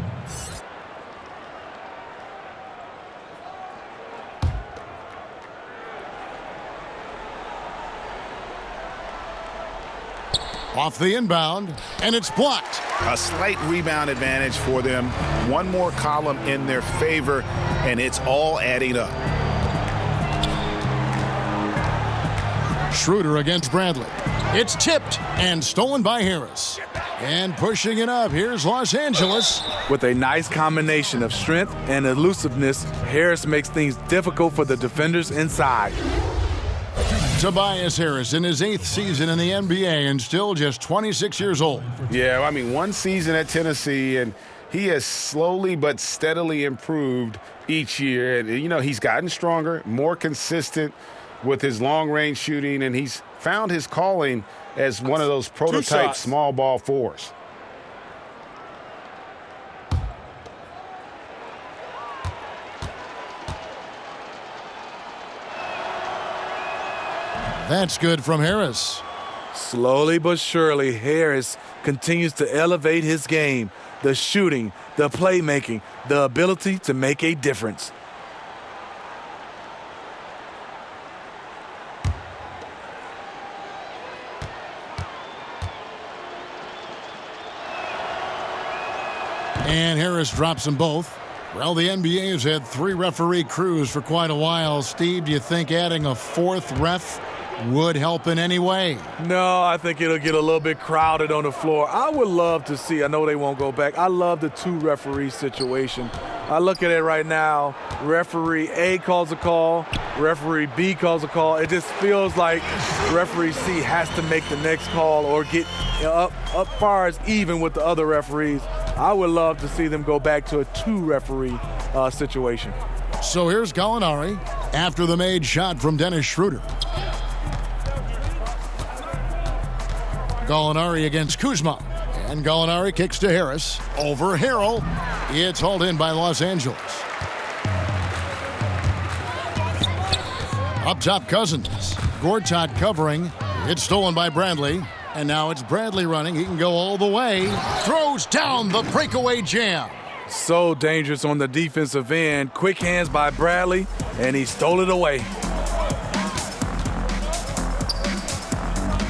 Speaker 5: Off the inbound, and it's blocked.
Speaker 6: A slight rebound advantage for them. One more column in their favor, and it's all adding up.
Speaker 5: Schroeder against Bradley. It's tipped and stolen by Harris. And pushing it up, here's Los Angeles.
Speaker 7: With a nice combination of strength and elusiveness, Harris makes things difficult for the defenders inside.
Speaker 5: Tobias Harris in his 8th season in the NBA and still just 26 years old.
Speaker 6: Yeah, I mean, 1 season at Tennessee, and he has slowly but steadily improved each year. And, you know, he's gotten stronger, more consistent with his long-range shooting, and he's found his calling as one of those prototype small ball fours.
Speaker 5: That's good from Harris.
Speaker 7: Slowly but surely, Harris continues to elevate his game. The shooting, the playmaking, the ability to make a difference.
Speaker 5: And Harris drops them both. Well, the NBA has had 3 referee crews for quite a while. Steve, do you think adding a 4th ref would help in any way?
Speaker 7: No, I think it'll get a little bit crowded on the floor. I would love to see, I know they won't go back, I love the 2 referee situation. I look at it right now, referee A calls a call, referee B calls a call. It just feels like referee C has to make the next call or get up far as even with the other referees. I would love to see them go back to a 2 referee situation.
Speaker 5: So here's Gallinari after the made shot from Dennis Schroeder. Gallinari against Kuzma. And Gallinari kicks to Harris. Over Harrell. It's hauled in by Los Angeles. Up top, Cousins. Gortat covering. It's stolen by Bradley. And now it's Bradley running. He can go all the way. Throws down the breakaway jam.
Speaker 7: So dangerous on the defensive end. Quick hands by Bradley, and he stole it away.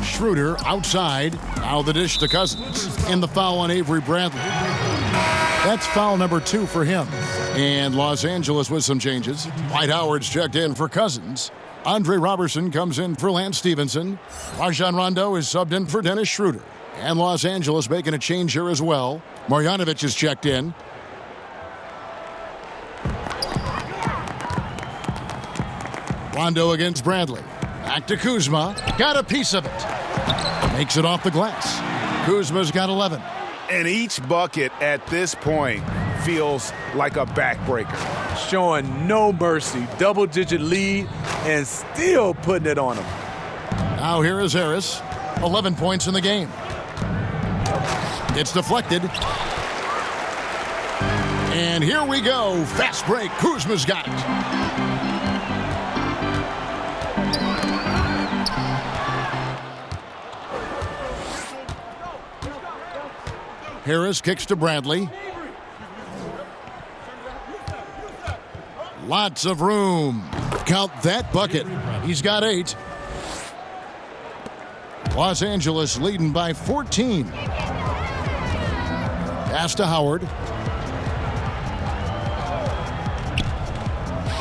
Speaker 5: Schroeder outside. Now the dish to Cousins. And the foul on Avery Bradley. That's foul number 2 for him. And Los Angeles with some changes. Dwight Howard's checked in for Cousins. Andre Robertson comes in for Lance Stevenson. Rajon Rondo is subbed in for Dennis Schroeder. And Los Angeles making a change here as well. Marjanovic is checked in. Rondo against Bradley. Back to Kuzma. Got a piece of it. Makes it off the glass. Kuzma's got 11.
Speaker 6: And each bucket at this point feels like a backbreaker.
Speaker 7: Showing no mercy. Double-digit lead and still putting it on him.
Speaker 5: Now here is Harris. 11 points in the game. It's deflected. And here we go. Fast break. Kuzma's got it. Harris kicks to Bradley. Lots of room. Count that bucket. He's got 8. Los Angeles leading by 14. Pass to Howard.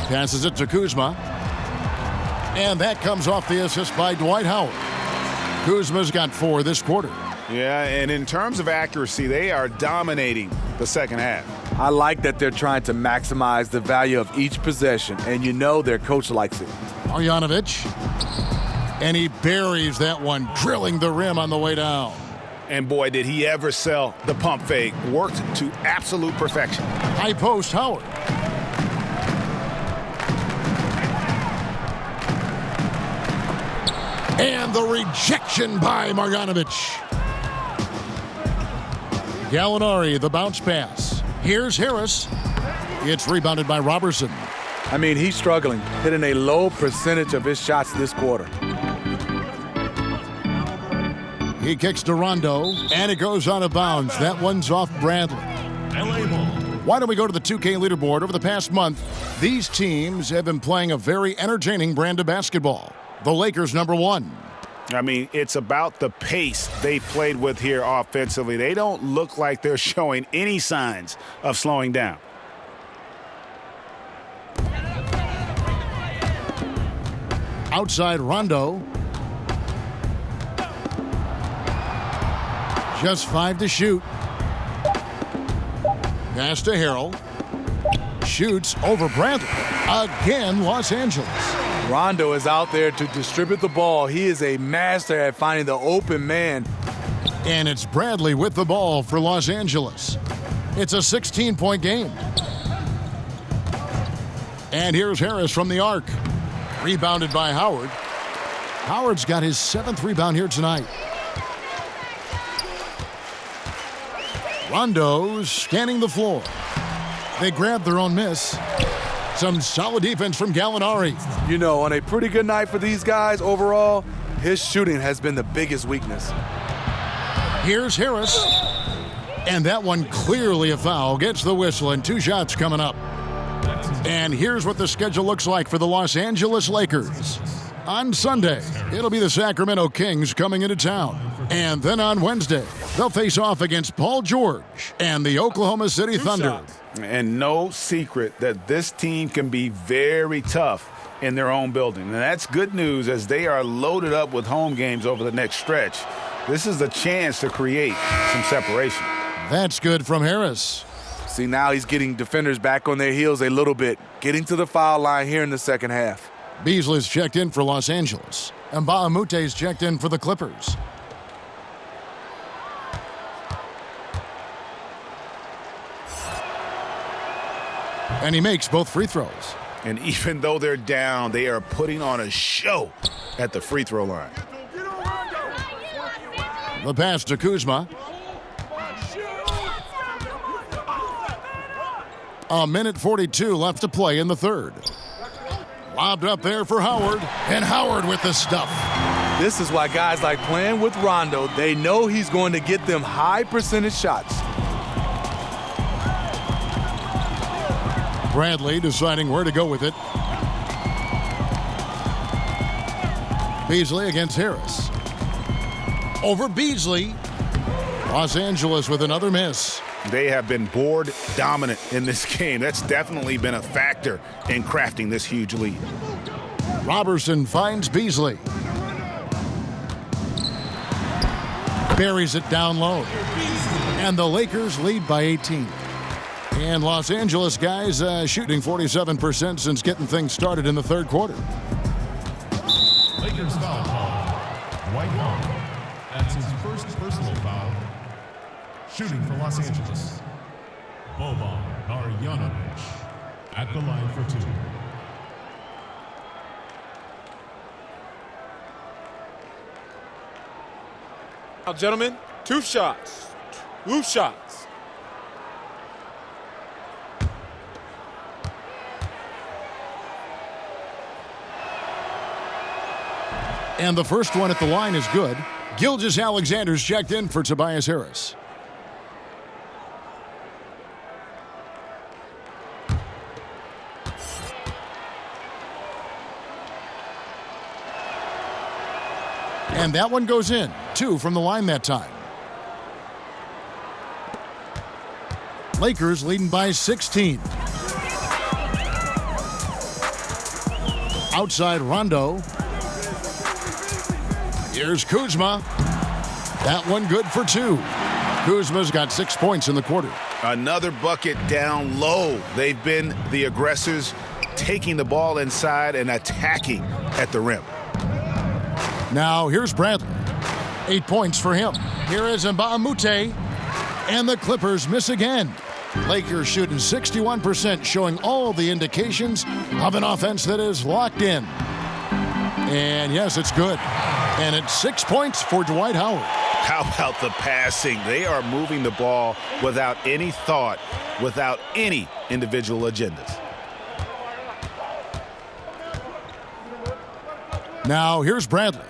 Speaker 5: Passes it to Kuzma. And that comes off the assist by Dwight Howard. Kuzma's got 4 this quarter.
Speaker 6: Yeah, and in terms of accuracy, they are dominating the second half.
Speaker 7: I like that they're trying to maximize the value of each possession, and you know their coach likes it.
Speaker 5: Marjanovic. And he buries that one, drilling the rim on the way down.
Speaker 6: And boy, did he ever sell the pump fake. Worked to absolute perfection.
Speaker 5: High post, Howard. And the rejection by Marjanovic. Gallinari, the bounce pass. Here's Harris. It's rebounded by Robertson.
Speaker 7: I mean, he's struggling, hitting a low percentage of his shots this quarter.
Speaker 5: He kicks to Rondo, and it goes out of bounds. That one's off Bradley. Why don't we go to the 2K leaderboard? Over the past month, these teams have been playing a very entertaining brand of basketball. The Lakers, number 1.
Speaker 6: I mean, it's about the pace they played with here offensively. They don't look like they're showing any signs of slowing down.
Speaker 5: Outside Rondo. Just 5 to shoot. Pass to Harrell. Shoots over Bradley. Again, Los Angeles.
Speaker 7: Rondo is out there to distribute the ball. He is a master at finding the open man.
Speaker 5: And it's Bradley with the ball for Los Angeles. It's a 16-point game. And here's Harris from the arc. Rebounded by Howard. Howard's got his 7th rebound here tonight. Rondo's scanning the floor. They grab their own miss. Some solid defense from Gallinari.
Speaker 7: You know, on a pretty good night for these guys overall, his shooting has been the biggest weakness.
Speaker 5: Here's Harris. And that one clearly a foul. Gets the whistle and 2 shots coming up. And here's what the schedule looks like for the Los Angeles Lakers. On Sunday, it'll be the Sacramento Kings coming into town. And then on Wednesday, they'll face off against Paul George and the Oklahoma City Thunder.
Speaker 6: And no secret that this team can be very tough in their own building. And that's good news as they are loaded up with home games over the next stretch. This is a chance to create some separation.
Speaker 5: That's good from Harris.
Speaker 7: See, now he's getting defenders back on their heels a little bit, getting to the foul line here in the second half.
Speaker 5: Beasley's checked in for Los Angeles. And Baamute's checked in for the Clippers. And he makes both free throws.
Speaker 6: And even though they're down, they are putting on a show at the free throw line.
Speaker 5: The pass to Kuzma. A minute 42 left to play in the third. Lobbed up there for Howard, and Howard with the stuff.
Speaker 7: This is why guys like playing with Rondo. They know he's going to get them high percentage shots.
Speaker 5: Bradley deciding where to go with it. Beasley against Harris. Over Beasley. Los Angeles with another miss.
Speaker 6: They have been board dominant in this game. That's definitely been a factor in crafting this huge lead.
Speaker 5: Robertson finds Beasley. buries it down low. And the Lakers lead by 18. And Los Angeles guys shooting 47% since getting things started in the third quarter.
Speaker 13: Lakers foul call. Dwight Howard. That's his first personal foul. Shooting for Los Angeles. Boban Marjanovic at the line for 2.
Speaker 10: Now, gentlemen, 2 shots. 2 shots.
Speaker 5: And the first one at the line is good. Gilgeous-Alexander's checked in for Tobias Harris. And that one goes in. 2 from the line that time. Lakers leading by 16. Outside Rondo. Here's Kuzma. That one good for 2. Kuzma's got 6 points in the quarter.
Speaker 6: Another bucket down low. They've been the aggressors, taking the ball inside and attacking at the rim.
Speaker 5: Now here's Bradley. 8 points for him. Here is Mbah a Moute. And the Clippers miss again. Lakers shooting 61%, showing all the indications of an offense that is locked in. And yes, it's good. And it's 6 points for Dwight Howard.
Speaker 6: How about the passing? They are moving the ball without any thought, without any individual agendas.
Speaker 5: Now here's Bradley.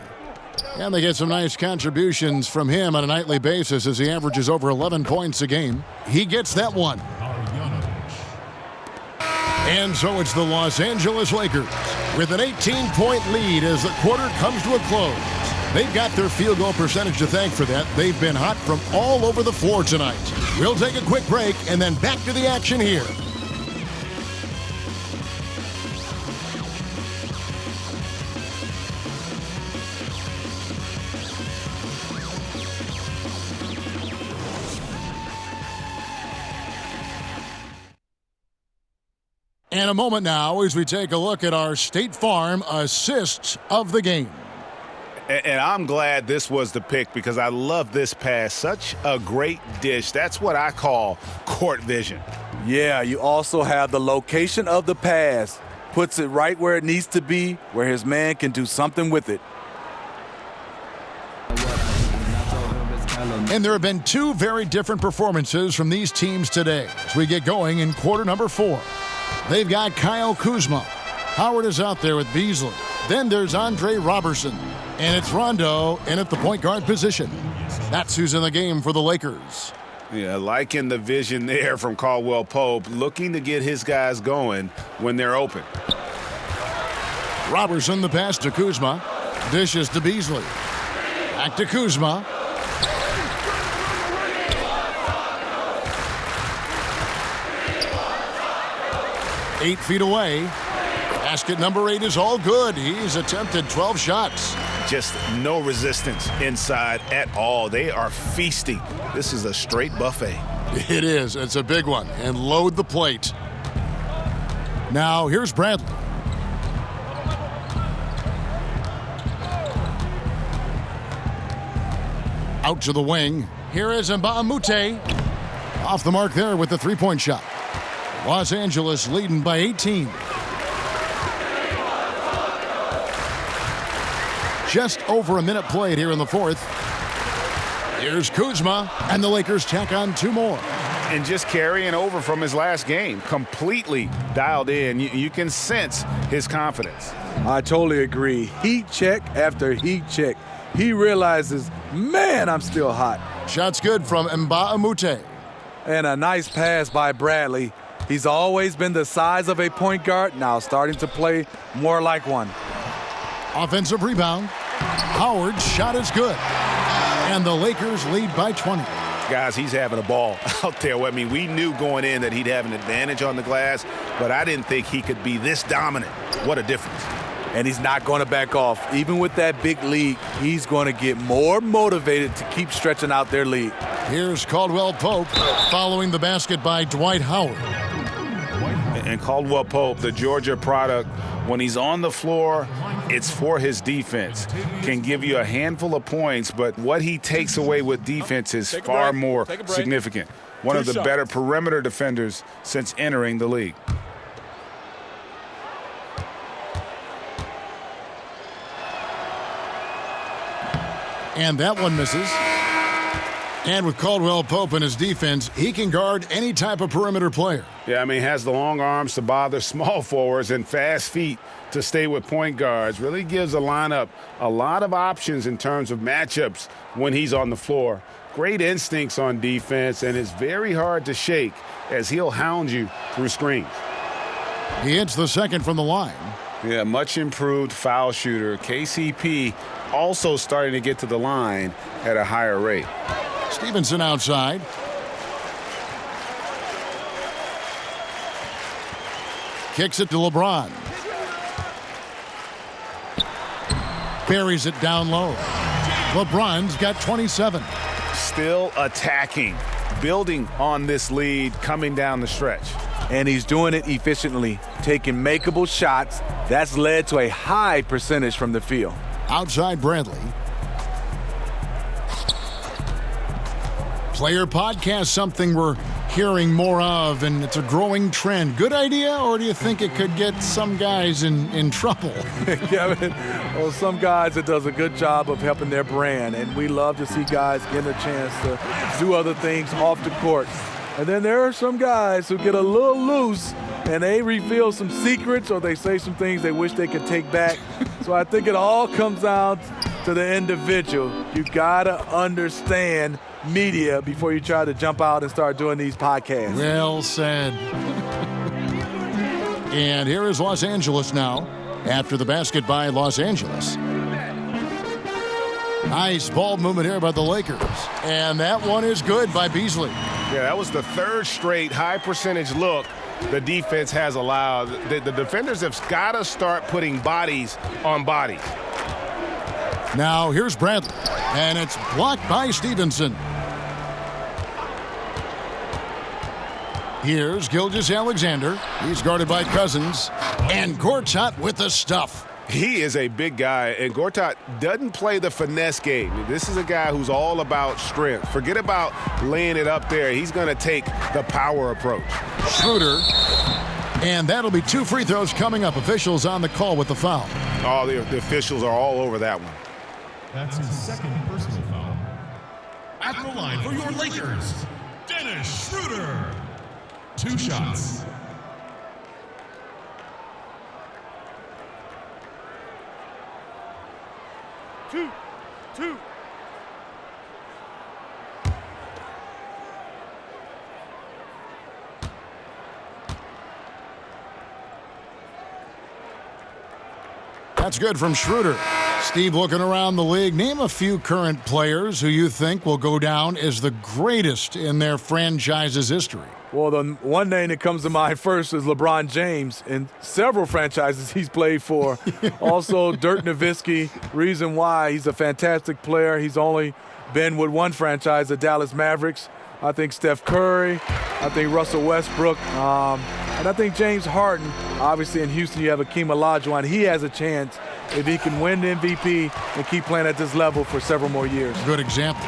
Speaker 5: And they get some nice contributions from him on a nightly basis as he averages over 11 points a game. He gets that one. And so it's the Los Angeles Lakers with an 18-point lead as the quarter comes to a close. They've got their field goal percentage to thank for that. They've been hot from all over the floor tonight. We'll take a quick break and then back to the action here. And a moment now as we take a look at our State Farm assists of the game.
Speaker 6: And I'm glad this was the pick because I love this pass. Such a great dish. That's what I call court vision.
Speaker 7: Yeah, you also have the location of the pass. Puts it right where it needs to be, where his man can do something with it.
Speaker 5: And there have been 2 very different performances from these teams today as we get going in quarter number 4. They've got Kyle Kuzma. Howard is out there with Beasley. Then there's Andre Robertson. And it's Rondo in at the point guard position. That's who's in the game for the Lakers.
Speaker 6: Yeah, liking the vision there from Caldwell Pope, looking to get his guys going when they're open.
Speaker 5: Robertson the pass to Kuzma. Dishes to Beasley. Back to Kuzma. Eight feet away. Basket number 8 is all good. He's attempted 12 shots.
Speaker 6: Just no resistance inside at all. They are feasting. This is a straight buffet.
Speaker 5: It is. It's a big one. And load the plate. Now here's Bradley. Out to the wing. Here is Mbah a Moute. Off the mark there with the 3-point shot. Los Angeles leading by 18. Just over a minute played here in the fourth. Here's Kuzma, and the Lakers tack on 2 more.
Speaker 6: And just carrying over from his last game, completely dialed in. You can sense his confidence.
Speaker 7: I totally agree. Heat check after heat check. He realizes, man, I'm still hot.
Speaker 5: Shot's good from Mbah a Moute.
Speaker 7: And a nice pass by Bradley. He's always been the size of a point guard, now starting to play more like one.
Speaker 5: Offensive rebound. Howard's shot is good. And the Lakers lead by 20.
Speaker 6: Guys, he's having a ball out there. I mean, we knew going in that he'd have an advantage on the glass, but I didn't think he could be this dominant. What a difference.
Speaker 7: and he's not going to back off. Even with that big lead, he's going to get more motivated to keep stretching out their lead.
Speaker 5: Here's Caldwell Pope following the basket by Dwight Howard.
Speaker 6: And Caldwell Pope, the Georgia product, when he's on the floor, it's for his defense. Can give you a handful of points, but what he takes away with defense is far more significant. One of the better perimeter defenders since entering the league.
Speaker 5: And that one misses. And with Caldwell Pope in his defense, he can guard any type of perimeter player.
Speaker 6: Yeah, I mean, he has the long arms to bother small forwards and fast feet to stay with point guards. Really gives a lineup a lot of options in terms of matchups when he's on the floor. Great instincts on defense, and it's very hard to shake as he'll hound you through screens.
Speaker 5: He hits the second from the line.
Speaker 6: Yeah, much improved foul shooter. KCP also starting to get to the line at a higher rate.
Speaker 5: Stevenson outside. Kicks it to LeBron. Buries it down low. LeBron's got 27.
Speaker 6: Still attacking, building on this lead coming down the stretch.
Speaker 7: And he's doing it efficiently, taking makeable shots. That's led to a high percentage from the field.
Speaker 5: Outside Bradley. Player podcast, something we're hearing more of, and it's a growing trend. Good idea, or do you think it could get some guys in trouble?
Speaker 7: Kevin, well, some guys, it does a good job of helping their brand, and we love to see guys getting a chance to do other things off the court. And then there are some guys who get a little loose, and they reveal some secrets, or they say some things they wish they could take back. So I think it all comes down to the individual. You gotta understand media before you try to jump out and start doing these podcasts.
Speaker 5: Well said. And here is Los Angeles now after the basket by Los Angeles. Nice ball movement here by the Lakers. And that one is good by Beasley.
Speaker 6: Yeah, that was the third straight high percentage look the defense has allowed. The defenders have got to start putting bodies on bodies.
Speaker 5: Now here's Bradley, and it's blocked by Stevenson. Here's Gilgeous-Alexander. He's guarded by Cousins. And Gortat with the stuff.
Speaker 6: He is a big guy, and Gortat doesn't play the finesse game. This is a guy who's all about strength. Forget about laying it up there. He's going to take the power approach.
Speaker 5: Schroeder. And that'll be 2 free throws coming up. Officials on the call with the foul.
Speaker 6: Oh, the officials are all over that one.
Speaker 13: That's his second personal foul. At the line for your Lakers, Dennis Schroeder. 2 shots.
Speaker 12: Two.
Speaker 5: That's good from Schroeder. Steve, looking around the league, name a few current players who you think will go down as the greatest in their franchise's history.
Speaker 7: Well, the one name that comes to mind first is LeBron James. In several franchises he's played for. Also, Dirk Nowitzki. Reason why, he's a fantastic player. He's only been with one franchise, the Dallas Mavericks. I think Steph Curry. I think Russell Westbrook. And I think James Harden. Obviously, in Houston, you have Akeem Olajuwon. He has a chance if he can win the MVP and keep playing at this level for several more years.
Speaker 5: Good examples.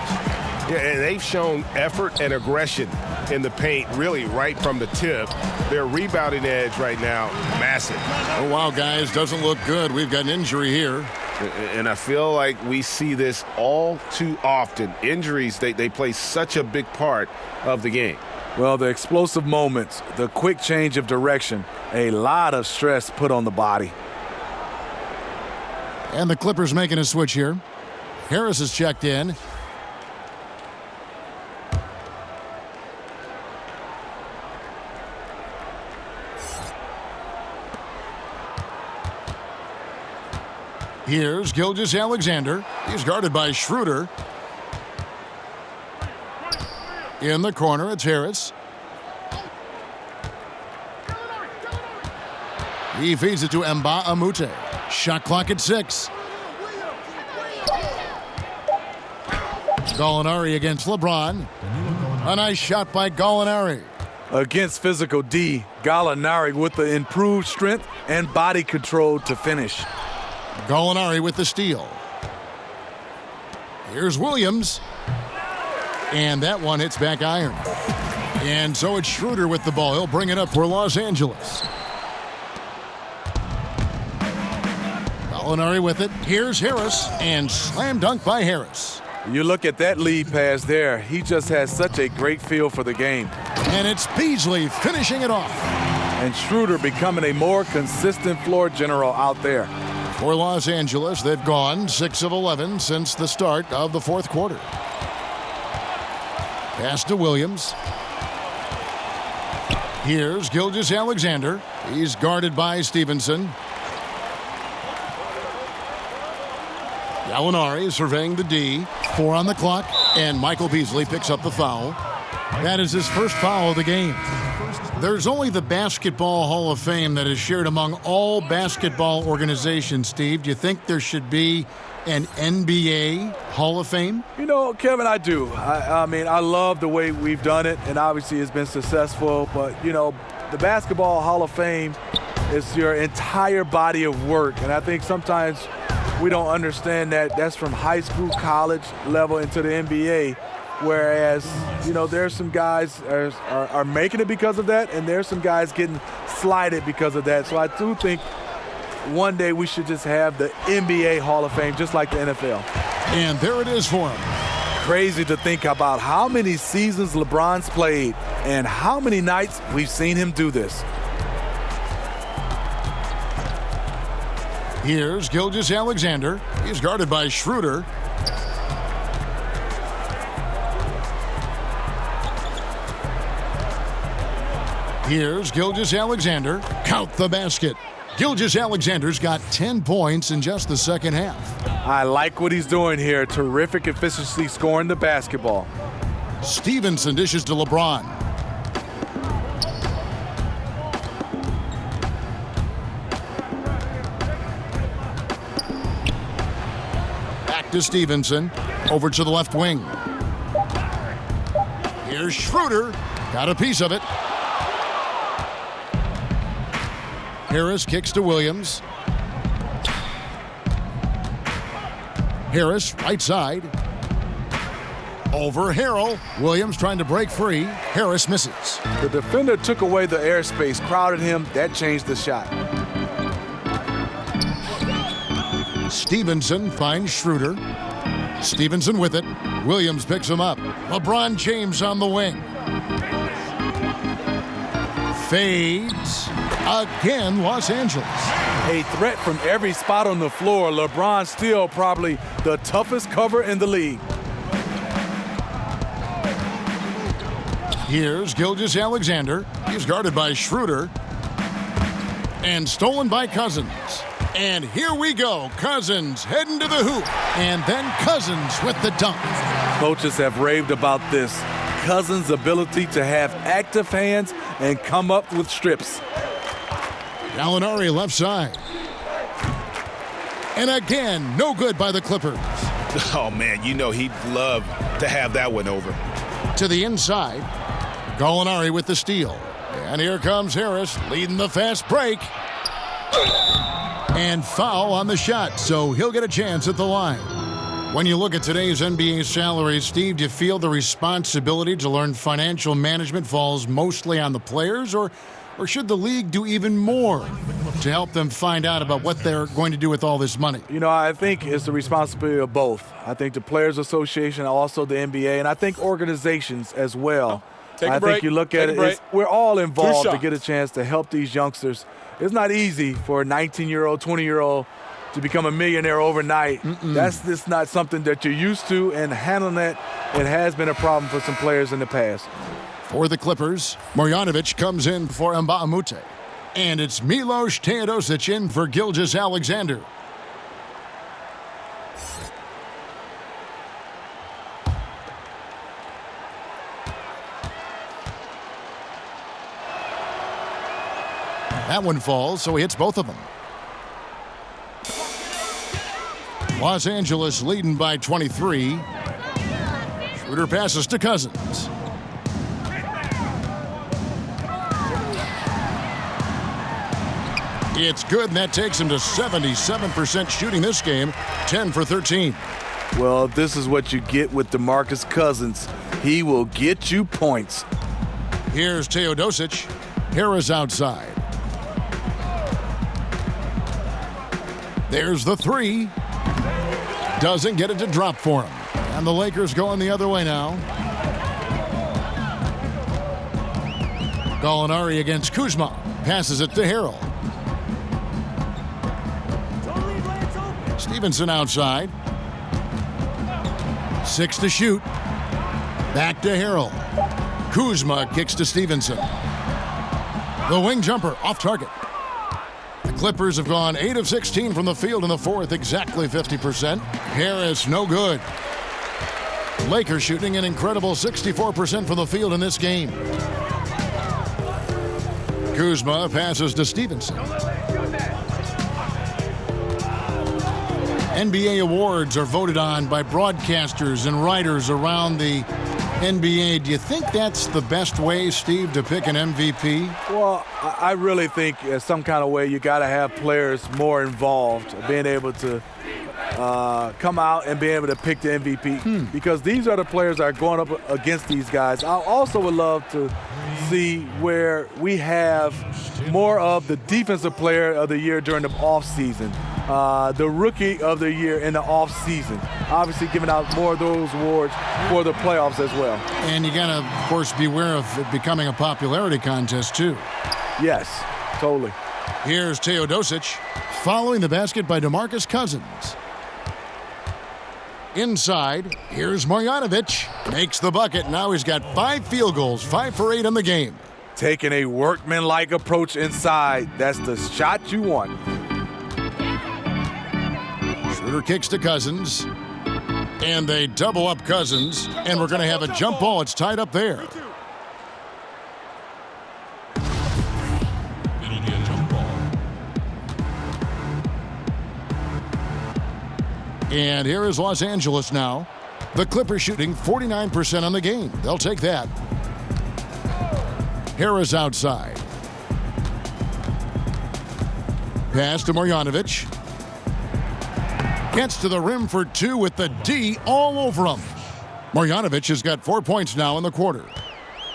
Speaker 6: Yeah, and they've shown effort and aggression in the paint, really right from the tip. Their rebounding edge right now, massive.
Speaker 5: Oh, wow, guys, doesn't look good. We've got an injury here.
Speaker 6: And I feel like we see this all too often. Injuries, they play such a big part of the game.
Speaker 7: Well, the explosive moments, the quick change of direction, a lot of stress put on the body.
Speaker 5: And the Clippers making a switch here. Harris is checked in. Here's Gilgeous-Alexander. He's guarded by Schroeder. In the corner, it's Harris. He feeds it to Mbah a Moute. Shot clock at 6. Gallinari against LeBron. A nice shot by Gallinari.
Speaker 7: Against physical D, Gallinari with the improved strength and body control to finish.
Speaker 5: Gallinari with the steal. Here's Williams. And that one hits back iron. And so it's Schroeder with the ball. He'll bring it up for Los Angeles. Gallinari with it. Here's Harris. And slam dunk by Harris.
Speaker 7: You look at that lead pass there. He just has such a great feel for the game.
Speaker 5: And it's Beasley finishing it off.
Speaker 7: And Schroeder becoming a more consistent floor general out there.
Speaker 5: For Los Angeles, they've gone 6 of 11 since the start of the fourth quarter. Pass to Williams. Here's Gilgeous-Alexander. He's guarded by Stevenson. Gallinari surveying the D. 4 on the clock, and Michael Beasley picks up the foul. That is his first foul of the game. There's only the Basketball Hall of Fame that is shared among all basketball organizations, Steve. Do you think there should be an NBA Hall of Fame?
Speaker 7: You know, Kevin, I do. I mean, I love the way we've done it, and obviously it's been successful. But, you know, the Basketball Hall of Fame is your entire body of work. And I think sometimes we don't understand that that's from high school, college level into the NBA. Whereas, you know, there's some guys are making it because of that, and there's some guys getting slighted because of that. So I do think one day we should just have the NBA Hall of Fame, just like the NFL.
Speaker 5: And there it is for him.
Speaker 7: Crazy to think about how many seasons LeBron's played and how many nights we've seen him do this.
Speaker 5: Here's Gilgeous-Alexander. He's guarded by Schroeder. Here's Gilgeous-Alexander. Count the basket. Gilgeous-Alexander's got 10 points in just the second half.
Speaker 7: I like what he's doing here. Terrific efficiency scoring the basketball.
Speaker 5: Stevenson dishes to LeBron. Back to Stevenson. Over to the left wing. Here's Schroeder. Got a piece of it. Harris kicks to Williams. Harris, right side. Over Harrell. Williams trying to break free. Harris misses.
Speaker 7: The defender took away the airspace, crowded him. That changed the shot.
Speaker 5: Stevenson finds Schroeder. Stevenson with it. Williams picks him up. LeBron James on the wing. Fades. Again, Los Angeles.
Speaker 7: A threat from every spot on the floor. LeBron still probably the toughest cover in the league.
Speaker 5: Here's Gilgeous-Alexander. He's guarded by Schroeder. And stolen by Cousins. And here we go. Cousins heading to the hoop. And then Cousins with the dunk.
Speaker 7: Coaches have raved about this. Cousins' ability to have active hands and come up with strips.
Speaker 5: Gallinari left side. And again, no good by the Clippers.
Speaker 6: Oh, man, you know he'd love to have that one over.
Speaker 5: To the inside. Gallinari with the steal. And here comes Harris leading the fast break. And foul on the shot, so he'll get a chance at the line. When you look at today's NBA salaries, Steve, do you feel the responsibility to learn financial management falls mostly on the players, or should the league do even more to help them find out about what they're going to do with all this money?
Speaker 7: You know, I think it's the responsibility of both. I think the Players Association, also the NBA, and I think organizations as well. I think you look at it, we're all involved to get a chance to help these youngsters. It's not easy for a 19-year-old, 20-year-old to become a millionaire overnight. That's just not something that you're used to, and handling that, it has been a problem for some players in the past.
Speaker 5: For the Clippers, Marjanovic comes in for Mbah a Moute. And it's Milos Teodosic in for Gilgeous-Alexander. That one falls, so he hits both of them. Los Angeles leading by 23. Schroeder passes to Cousins. It's good, and that takes him to 77% shooting this game, 10 for 13.
Speaker 7: Well, this is what you get with DeMarcus Cousins. He will get you points.
Speaker 5: Here's Teodosic. Harris outside. There's the three. Doesn't get it to drop for him. And the Lakers going the other way now. Gallinari against Kuzma. Passes it to Harrell. Stevenson outside. 6 to shoot. Back to Harrell. Kuzma kicks to Stevenson. The wing jumper off target. The Clippers have gone 8 of 16 from the field in the fourth, exactly 50%. Harris, no good. Lakers shooting an incredible 64% from the field in this game. Kuzma passes to Stevenson. NBA awards are voted on by broadcasters and writers around the NBA. Do you think that's the best way, Steve, to pick an MVP?
Speaker 7: Well, I really think in some kind of way you got to have players more involved, being able to come out and be able to pick the MVP because these are the players that are going up against these guys. I also would love to see where we have more of the defensive player of the year during the offseason, the rookie of the year in the offseason. Obviously giving out more of those awards for the playoffs as well.
Speaker 5: And you got to, of course, beware of it becoming a popularity contest, too.
Speaker 7: Yes, totally.
Speaker 5: Here's Teodosic, following the basket by DeMarcus Cousins. Inside, here's Marjanovic. Makes the bucket. Now he's got 5 field goals, 5 for 8 in the game.
Speaker 7: Taking a workman-like approach inside. That's the shot you want.
Speaker 5: Schroeder kicks to Cousins. And they double up Cousins. And we're going to have a jump ball. It's tied up there.
Speaker 13: It'll be a jump ball.
Speaker 5: And here is Los Angeles now. The Clippers shooting 49% on the game. They'll take that. Harris outside. Pass to Marjanovic. Gets to the rim for 2 with the D all over him. Marjanovic has got 4 points now in the quarter.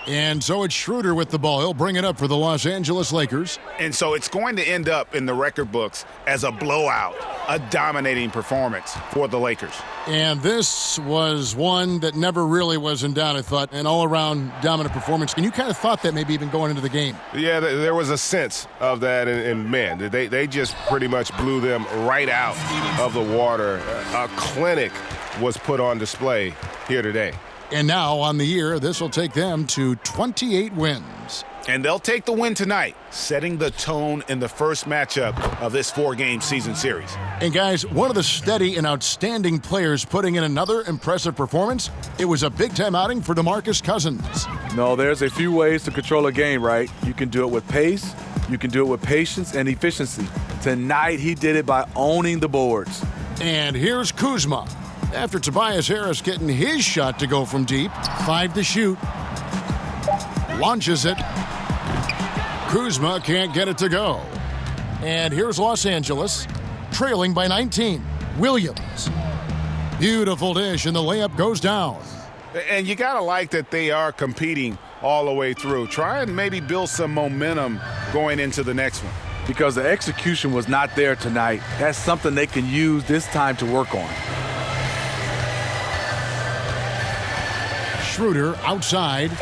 Speaker 5: And so it's Schroeder with the ball. He'll bring it up for the Los Angeles Lakers.
Speaker 6: And so it's going to end up in the record books as a blowout, a dominating performance for the Lakers.
Speaker 5: And this was one that never really was in doubt, I thought, an all-around dominant performance. And you kind of thought that maybe even going into the game.
Speaker 14: Yeah, there was a sense of that, and man, they just pretty much blew them right out of the water. A clinic was put on display here today.
Speaker 5: And now on the year, this will take them to 28 wins.
Speaker 6: And they'll take the win tonight, setting the tone in the first matchup of this 4-game season series.
Speaker 5: And guys, one of the steady and outstanding players putting in another impressive performance, it was a big-time outing for DeMarcus Cousins.
Speaker 7: No, there's a few ways to control a game, right? You can do it with pace, you can do it with patience and efficiency. Tonight, he did it by owning the boards.
Speaker 5: And here's Kuzma. After Tobias Harris getting his shot to go from deep, 5 to shoot. Launches it. Kuzma can't get it to go. And here's Los Angeles, trailing by 19. Williams. Beautiful dish, and the layup goes down.
Speaker 14: And you got to like that they are competing all the way through. Try and maybe build some momentum going into the next one.
Speaker 7: Because the execution was not there tonight. That's something they can use this time to work on.
Speaker 5: Schroeder outside.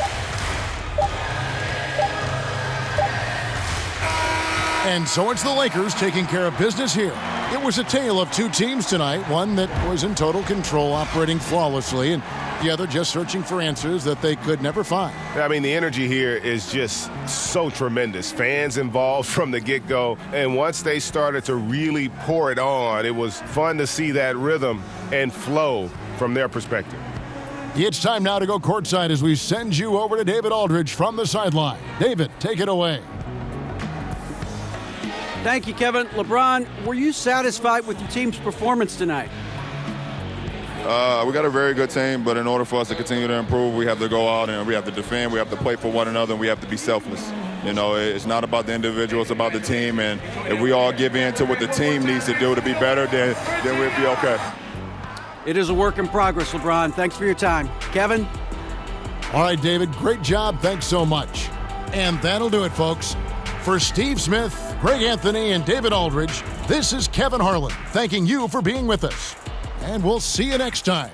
Speaker 5: And so it's the Lakers taking care of business here. It was a tale of 2 teams tonight, one that was in total control, operating flawlessly, and the other just searching for answers that they could never find.
Speaker 14: I mean, the energy here is just so tremendous. Fans involved from the get-go, and once they started to really pour it on, it was fun to see that rhythm and flow from their perspective.
Speaker 5: It's time now to go courtside as we send you over to David Aldridge from the sideline. David, take it away.
Speaker 8: Thank you, Kevin. LeBron, were you satisfied with your team's performance tonight?
Speaker 15: We got a very good team, but in order for us to continue to improve, we have to go out and we have to defend, we have to play for one another, and we have to be selfless. You know, it's not about the individual, it's about the team, and if we all give in to what the team needs to do to be better, then we'll be okay.
Speaker 8: It is a work in progress, LeBron. Thanks for your time. Kevin?
Speaker 5: All right, David, great job. Thanks so much. And that'll do it, folks. For Steve Smith, Greg Anthony, and David Aldridge, this is Kevin Harlan thanking you for being with us. And we'll see you next time